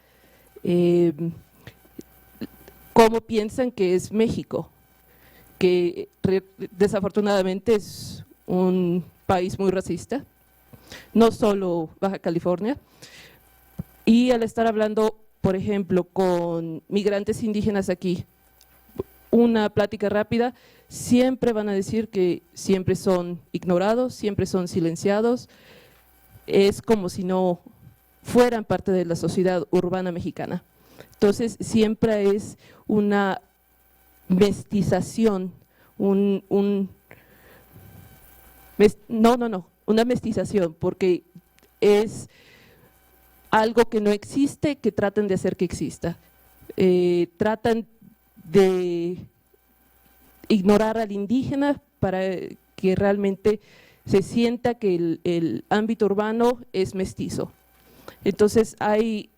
cómo piensan que es México, que desafortunadamente es un país muy racista, no solo Baja California. Y al estar hablando, por ejemplo, con migrantes indígenas aquí, una plática rápida, siempre van a decir que siempre son ignorados, siempre son silenciados. Es como si no fueran parte de la sociedad urbana mexicana. Entonces, siempre es una mestización, una mestización, porque es algo que no existe, que tratan de hacer que exista. Tratan de ignorar al indígena para que realmente se sienta que el ámbito urbano es mestizo. Entonces hay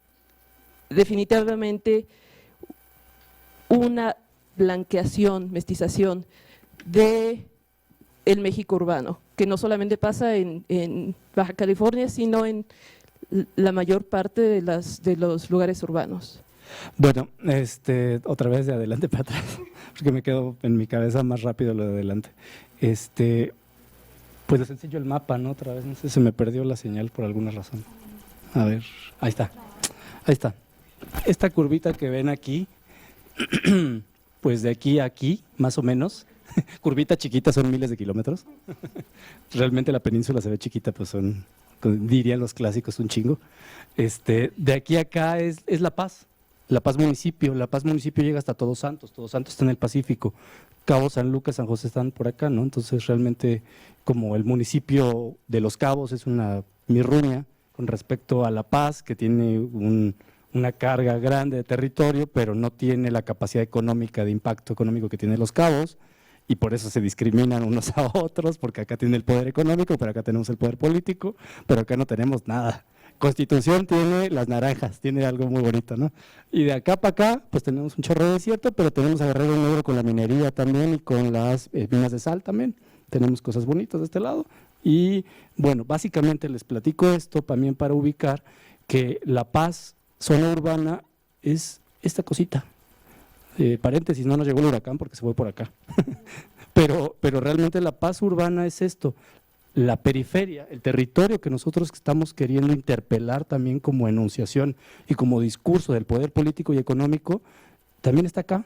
definitivamente una blanqueación, mestización de el México urbano, que no solamente pasa en Baja California, sino en la mayor parte de los lugares urbanos. Bueno, otra vez de adelante para atrás, porque me quedo en mi cabeza más rápido lo de adelante. Pues les enseño el mapa, ¿no? Otra vez, no sé, se me perdió la señal por alguna razón. A ver, ahí está. Esta curvita que ven aquí, pues de aquí a aquí, más o menos, curvita chiquita, son miles de kilómetros. Realmente la península se ve chiquita, pues son, dirían los clásicos, un chingo. De aquí a acá es La Paz. La Paz municipio llega hasta Todos Santos está en el Pacífico, Cabo San Lucas, San José están por acá, ¿no? Entonces realmente como el municipio de Los Cabos es una mirruña con respecto a La Paz, que tiene una carga grande de territorio, pero no tiene la capacidad económica, de impacto económico que tiene Los Cabos, y por eso se discriminan unos a otros, porque acá tiene el poder económico, pero acá tenemos el poder político, pero acá no tenemos nada. Constitución tiene las naranjas, tiene algo muy bonito, ¿no? Y de acá para acá, pues tenemos un chorro de desierto, pero tenemos a Guerrero Negro con la minería también y con las minas de sal también. Tenemos cosas bonitas de este lado. Y bueno, básicamente les platico esto también para ubicar que La Paz, zona urbana, es esta cosita. Paréntesis, no nos llegó el huracán porque se fue por acá. pero realmente La Paz urbana es esto. La periferia, el territorio que nosotros estamos queriendo interpelar también como enunciación y como discurso del poder político y económico, también está acá,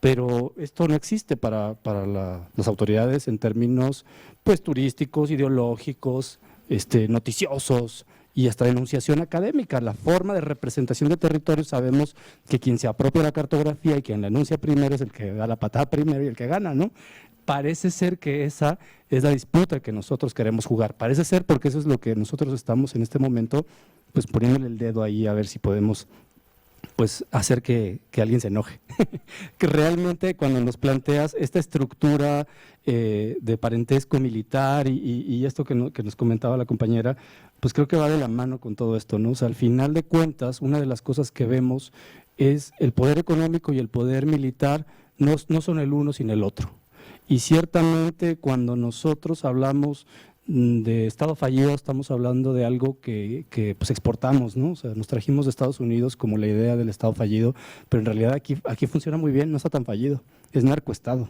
pero esto no existe para las autoridades en términos pues turísticos, ideológicos, noticiosos y hasta denunciación académica. La forma de representación de territorios, sabemos que quien se apropia la cartografía y quien la enuncia primero es el que da la patada primero y el que gana, ¿no? Parece ser que esa es la disputa que nosotros queremos jugar, parece ser, porque eso es lo que nosotros estamos en este momento, pues poniéndole el dedo ahí a ver si podemos pues hacer que alguien se enoje. Que realmente cuando nos planteas esta estructura de parentesco militar y esto que nos comentaba la compañera, pues creo que va de la mano con todo esto, ¿no? O sea, al final de cuentas, una de las cosas que vemos es el poder económico y el poder militar no son el uno sin el otro. Y ciertamente cuando nosotros hablamos de Estado fallido estamos hablando de algo que pues exportamos, ¿no? O sea, nos trajimos de Estados Unidos como la idea del Estado fallido, pero en realidad aquí funciona muy bien, no está tan fallido, es narcoestado.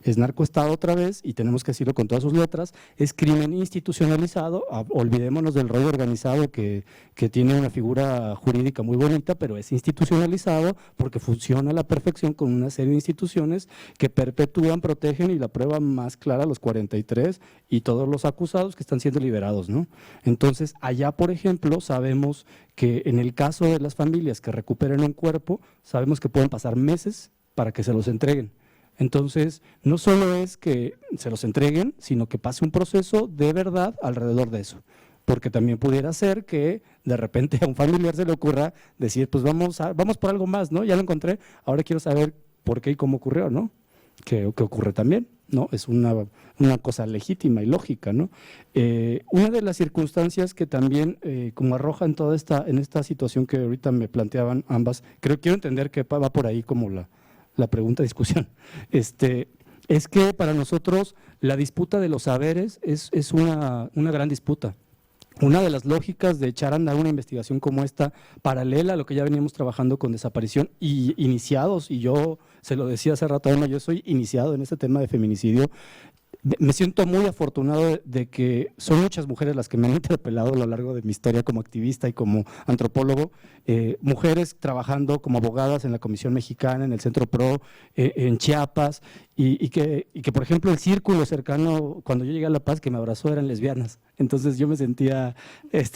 Es narcoestado otra vez, y tenemos que decirlo con todas sus letras, es crimen institucionalizado. Olvidémonos del rollo organizado que tiene una figura jurídica muy bonita, pero es institucionalizado porque funciona a la perfección con una serie de instituciones que perpetúan, protegen, y la prueba más clara, los 43 y todos los acusados que están siendo liberados, ¿no? Entonces, allá, por ejemplo, sabemos que en el caso de las familias que recuperen un cuerpo, sabemos que pueden pasar meses para que se los entreguen. Entonces, no solo es que se los entreguen, sino que pase un proceso de verdad alrededor de eso. Porque también pudiera ser que de repente a un familiar se le ocurra decir, pues vamos por algo más, ¿no? Ya lo encontré, ahora quiero saber por qué y cómo ocurrió, ¿no? Que ocurre también, ¿no? Es una cosa legítima y lógica, ¿no? Una de las circunstancias que también como arroja en esta situación que ahorita me planteaban ambas, quiero entender que va por ahí como la pregunta de discusión, es que para nosotros la disputa de los saberes es una gran disputa. Una de las lógicas de echar a andar una investigación como esta, paralela a lo que ya veníamos trabajando con desaparición y iniciados, y yo se lo decía hace rato, Emma, yo soy iniciado en este tema de feminicidio. Me siento muy afortunado de que son muchas mujeres las que me han interpelado a lo largo de mi historia como activista y como antropólogo, mujeres trabajando como abogadas en la Comisión Mexicana, en el Centro PRO, en Chiapas, y que, por ejemplo, el círculo cercano, cuando yo llegué a La Paz, que me abrazó, eran lesbianas. Entonces yo me sentía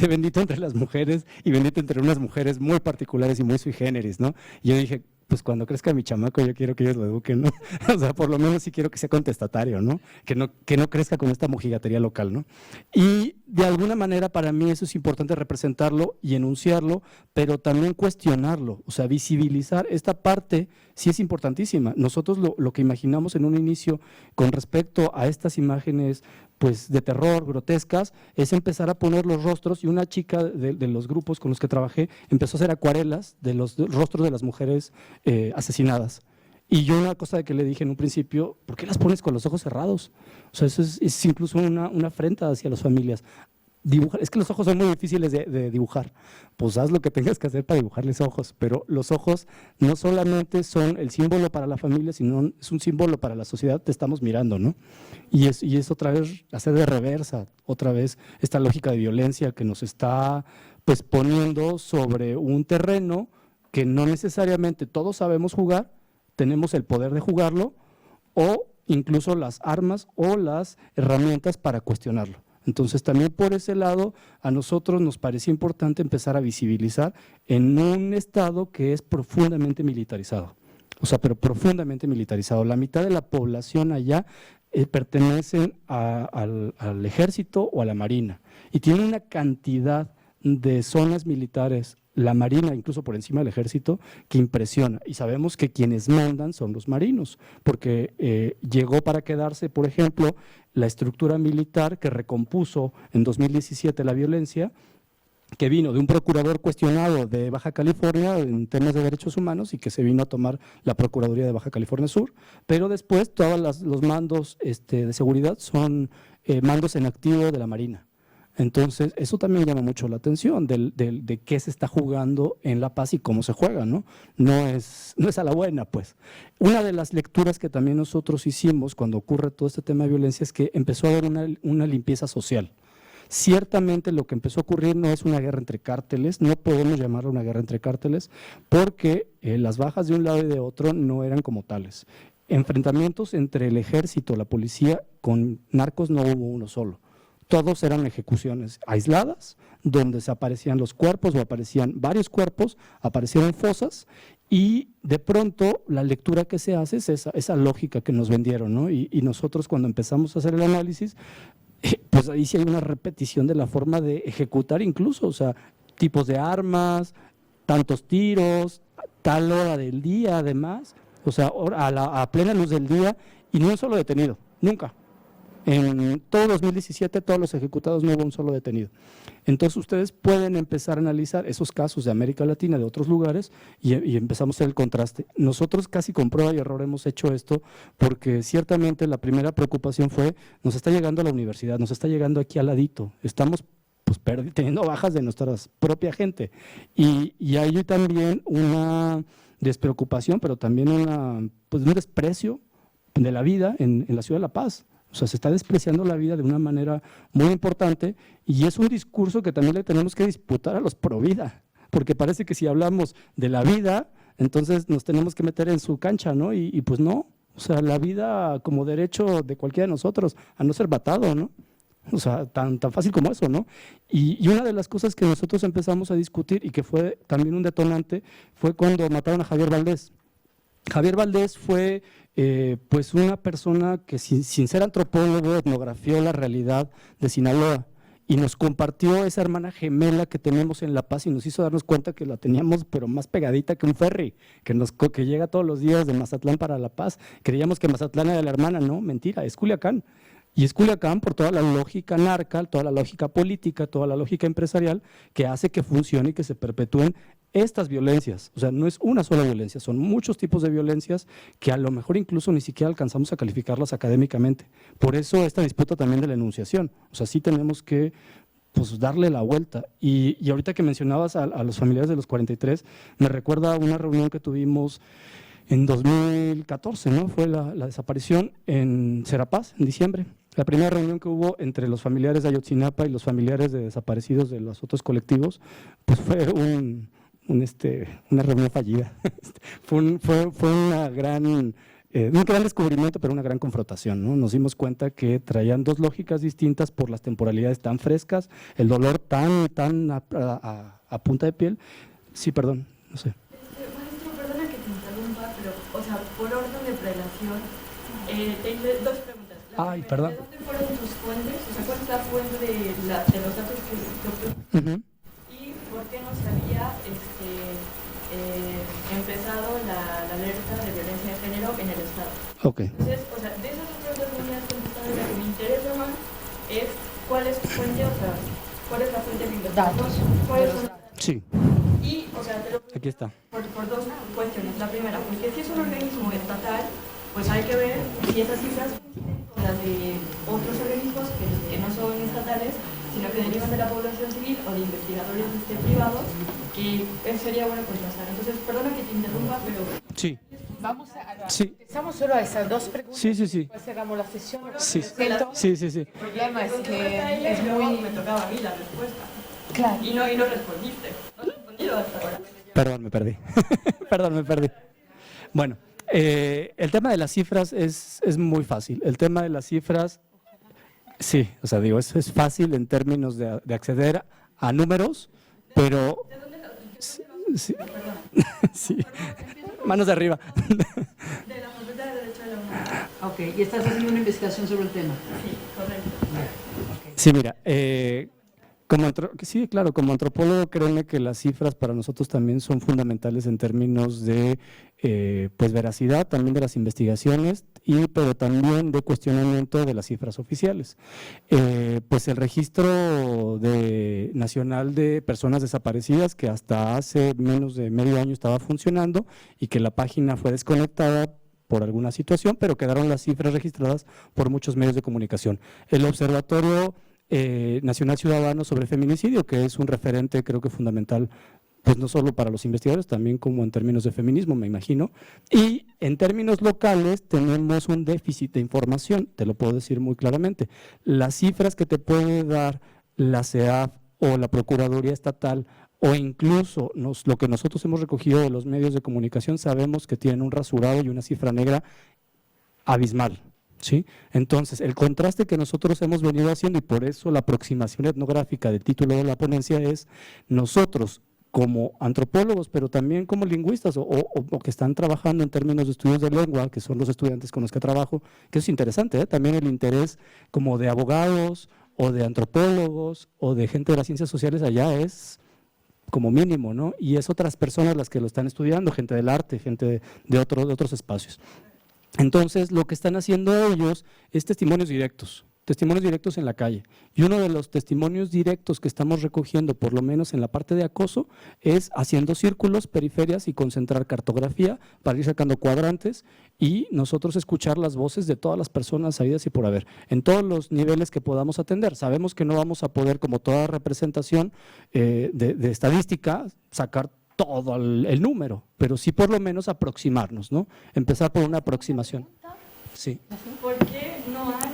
bendito entre las mujeres y bendito entre unas mujeres muy particulares y muy sui generis, ¿no? Y yo dije, pues cuando crezca mi chamaco yo quiero que ellos lo eduquen, ¿no? O sea, por lo menos sí quiero que sea contestatario, ¿no? Que no crezca con esta mojigatería local, ¿no? Y de alguna manera para mí eso es importante representarlo y enunciarlo, pero también cuestionarlo, o sea, visibilizar esta parte sí es importantísima. Nosotros lo que imaginamos en un inicio con respecto a estas imágenes pues de terror, grotescas, es empezar a poner los rostros, y una chica de los grupos con los que trabajé empezó a hacer acuarelas de los rostros de las mujeres asesinadas. Y yo una cosa que le dije en un principio, ¿por qué las pones con los ojos cerrados? O sea, eso es incluso una afrenta hacia las familias. Dibujar, es que los ojos son muy difíciles de dibujar, pues haz lo que tengas que hacer para dibujarles ojos, pero los ojos no solamente son el símbolo para la familia, sino es un símbolo para la sociedad, te estamos mirando, ¿no? Y es otra vez hacer de reversa, otra vez esta lógica de violencia que nos está pues poniendo sobre un terreno que no necesariamente todos sabemos jugar, tenemos el poder de jugarlo, o incluso las armas o las herramientas para cuestionarlo. Entonces también por ese lado a nosotros nos parecía importante empezar a visibilizar en un estado que es profundamente militarizado, o sea, pero profundamente militarizado. La mitad de la población allá pertenecen al ejército o a la marina, y tiene una cantidad de zonas militares, la marina incluso por encima del ejército, que impresiona. Y sabemos que quienes mandan son los marinos, porque llegó para quedarse, por ejemplo, la estructura militar que recompuso en 2017 la violencia, que vino de un procurador cuestionado de Baja California en temas de derechos humanos y que se vino a tomar la Procuraduría de Baja California Sur, pero después todos los mandos de seguridad son mandos en activo de la Marina. Entonces, eso también llama mucho la atención de qué se está jugando en La Paz y cómo se juega, ¿no? No es a la buena, pues. Una de las lecturas que también nosotros hicimos cuando ocurre todo este tema de violencia es que empezó a haber una limpieza social. Ciertamente lo que empezó a ocurrir no es una guerra entre cárteles, no podemos llamarlo una guerra entre cárteles, porque las bajas de un lado y de otro no eran como tales. Enfrentamientos entre el ejército, la policía, con narcos no hubo uno solo. Todos eran ejecuciones aisladas, donde se aparecían los cuerpos o aparecían varios cuerpos, aparecieron fosas, y de pronto la lectura que se hace es esa lógica que nos vendieron, ¿no? Y nosotros cuando empezamos a hacer el análisis, pues ahí sí hay una repetición de la forma de ejecutar incluso, o sea, tipos de armas, tantos tiros, tal hora del día además, o sea, a plena luz del día, y no es solo detenido, nunca. En todo 2017, todos los ejecutados, no hubo un solo detenido. Entonces, ustedes pueden empezar a analizar esos casos de América Latina, de otros lugares, y empezamos a hacer el contraste. Nosotros casi con prueba y error hemos hecho esto, porque ciertamente la primera preocupación fue, nos está llegando a la universidad, nos está llegando aquí al ladito, estamos pues teniendo bajas de nuestra propia gente. Y hay también una despreocupación, pero también pues un desprecio de la vida en la ciudad de La Paz. O sea, se está despreciando la vida de una manera muy importante y es un discurso que también le tenemos que disputar a los pro vida, porque parece que si hablamos de la vida, entonces nos tenemos que meter en su cancha, ¿no? Y pues no, o sea, la vida como derecho de cualquiera de nosotros, a no ser matado, ¿no? O sea, tan fácil como eso, ¿no? Y una de las cosas que nosotros empezamos a discutir y que fue también un detonante fue cuando mataron a Javier Valdés. Javier Valdés fue pues una persona que sin ser antropólogo etnografió la realidad de Sinaloa y nos compartió esa hermana gemela que tenemos en La Paz y nos hizo darnos cuenta que la teníamos pero más pegadita que un ferry, que llega todos los días de Mazatlán para La Paz. Creíamos que Mazatlán era la hermana, no, mentira, es Culiacán. Y es Culiacán por toda la lógica narca, toda la lógica política, toda la lógica empresarial que hace que funcione y que se perpetúen estas violencias. O sea, no es una sola violencia, son muchos tipos de violencias que a lo mejor incluso ni siquiera alcanzamos a calificarlas académicamente. Por eso esta disputa también de la enunciación. O sea, sí tenemos que pues darle la vuelta. Y ahorita que mencionabas a los familiares de los 43, me recuerda a una reunión que tuvimos en 2014, ¿no? Fue la desaparición en Serapaz, en diciembre. La primera reunión que hubo entre los familiares de Ayotzinapa y los familiares de desaparecidos de los otros colectivos, pues fue una reunión fallida. fue un gran descubrimiento, pero una gran confrontación, ¿no? Nos dimos cuenta que traían dos lógicas distintas por las temporalidades tan frescas, el dolor tan a punta de piel. Sí, perdón, no sé. Maestro, perdona que te interrumpa, pero, o sea, por orden de prelación, te hice dos preguntas. Ay, perdón. ¿De dónde fueron tus fuentes? O sea, ¿cuál es la fuente de los datos que obtuviste? ¿Y por qué no se había empezado la alerta de violencia de género en el Estado? Ok. Entonces, o sea, de esas otras dos líneas contestadas, la que me interesa más es cuál es tu fuente, o sea, cuál es la fuente de investigación. ¿Cuáles son? Sí. Y, o sea, te lo Aquí está. por dos cuestiones. La primera, porque si es un organismo estatal, pues hay que ver si esas cifras coinciden con las de otros organismos que no son estatales, sino que derivan de la población civil o de investigadores privados, que sería bueno contrastar. Entonces, perdona que te interrumpa, pero... Sí. Vamos a Sí. Empezamos solo a esas dos preguntas. Sí. Después cerramos la sesión. Sí. Presento. Sí. El problema es que es muy... Me tocaba a mí la respuesta. Claro. Y no respondiste. No has respondido hasta ahora. Perdón, me perdí. Perdón, me perdí. Bueno, el tema de las cifras es muy fácil. El tema de las cifras, sí, o sea, digo, es fácil en términos de acceder a números, pero... ¿De dónde la Sí. Sí. Manos de arriba. De la Facultad de Derecho de la UNAM. Ok, y estás haciendo una investigación sobre el tema. Sí, correcto. Sí, mira, sí, claro, como antropólogo, créeme que las cifras para nosotros también son fundamentales en términos de pues veracidad, también de las investigaciones, pero también de cuestionamiento de las cifras oficiales. Pues el registro nacional de personas desaparecidas, que hasta hace menos de medio año estaba funcionando y que la página fue desconectada por alguna situación, pero quedaron las cifras registradas por muchos medios de comunicación. El Observatorio Nacional Ciudadano sobre Feminicidio, que es un referente creo que fundamental, pues no solo para los investigadores, también como en términos de feminismo, me imagino. Y en términos locales tenemos un déficit de información, te lo puedo decir muy claramente. Las cifras que te puede dar la CEAF o la Procuraduría Estatal o incluso lo que nosotros hemos recogido de los medios de comunicación, sabemos que tienen un rasurado y una cifra negra abismal. ¿Sí? Entonces, el contraste que nosotros hemos venido haciendo, y por eso la aproximación etnográfica del título de la ponencia es nosotros como antropólogos, pero también como lingüistas o que están trabajando en términos de estudios de lengua, que son los estudiantes con los que trabajo, que es interesante, también el interés como de abogados o de antropólogos o de gente de las ciencias sociales allá es como mínimo, ¿no? Y es otras personas las que lo están estudiando, gente del arte, gente de otros espacios. Entonces, lo que están haciendo ellos es testimonios directos. testimonios directos en la calle. Y uno de los testimonios directos que estamos recogiendo, por lo menos en la parte de acoso, es haciendo círculos, periferias y concentrar cartografía para ir sacando cuadrantes y nosotros escuchar las voces de todas las personas habidas y por haber, en todos los niveles que podamos atender. Sabemos que no vamos a poder, como toda representación de estadística, sacar todo el número, pero sí por lo menos aproximarnos, ¿no? Empezar por una aproximación. Sí. ¿Por qué no han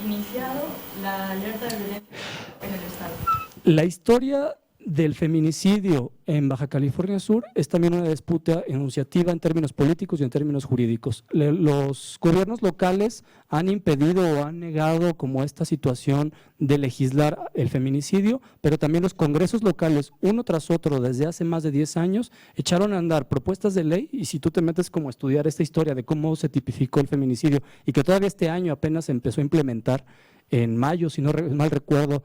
iniciado la alerta de violencia en el Estado? La historia del feminicidio en Baja California Sur es también una disputa enunciativa en términos políticos y en términos jurídicos. Los gobiernos locales han impedido o han negado como esta situación de legislar el feminicidio, pero también los congresos locales, uno tras otro, desde hace más de 10 años, echaron a andar propuestas de ley, y si tú te metes como a estudiar esta historia de cómo se tipificó el feminicidio y que todavía este año apenas se empezó a implementar en mayo, si no mal recuerdo,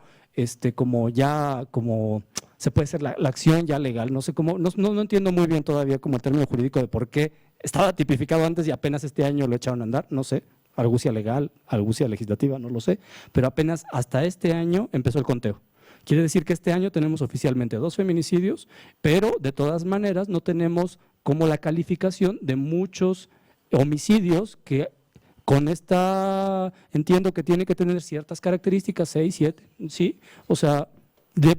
como se puede hacer la acción ya legal, no sé cómo, no entiendo muy bien todavía como el término jurídico de por qué estaba tipificado antes y apenas este año lo echaron a andar, no sé, argucia legal, argucia legislativa, no lo sé, pero apenas hasta este año empezó el conteo. Quiere decir que este año tenemos oficialmente 2 feminicidios, pero de todas maneras no tenemos como la calificación de muchos homicidios que con esta, entiendo que tiene que tener ciertas características, 6, 7, ¿sí? O sea,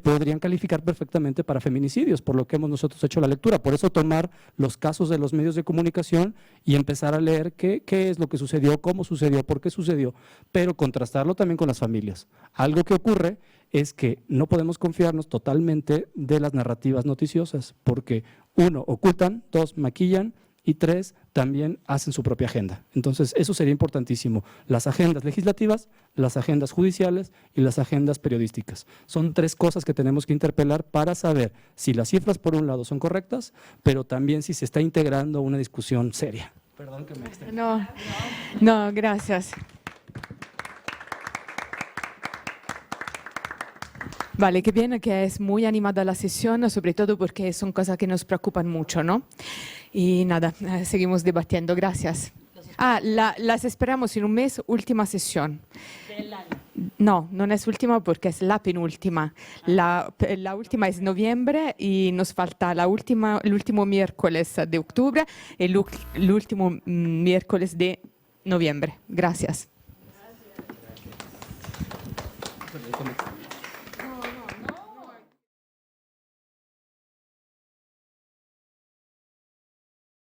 podrían calificar perfectamente para feminicidios, por lo que hemos nosotros hecho la lectura. Por eso tomar los casos de los medios de comunicación y empezar a leer qué es lo que sucedió, cómo sucedió, por qué sucedió, pero contrastarlo también con las familias. Algo que ocurre es que no podemos confiarnos totalmente de las narrativas noticiosas, porque 1, ocultan, 2, maquillan, y 3, también hacen su propia agenda. Entonces, eso sería importantísimo. Las agendas legislativas, las agendas judiciales y las agendas periodísticas. Son 3 cosas que tenemos que interpelar para saber si las cifras, por un lado, son correctas, pero también si se está integrando una discusión seria. Perdón que me extendí. No, gracias. Vale, qué bien que es muy animada la sesión, sobre todo porque son cosas que nos preocupan mucho, ¿no? Y nada, seguimos debatiendo. Gracias. Las esperamos en un mes, última sesión. Del año. No, no es última porque es la penúltima. La última es noviembre y nos falta el último miércoles de octubre y el último miércoles de noviembre. Gracias.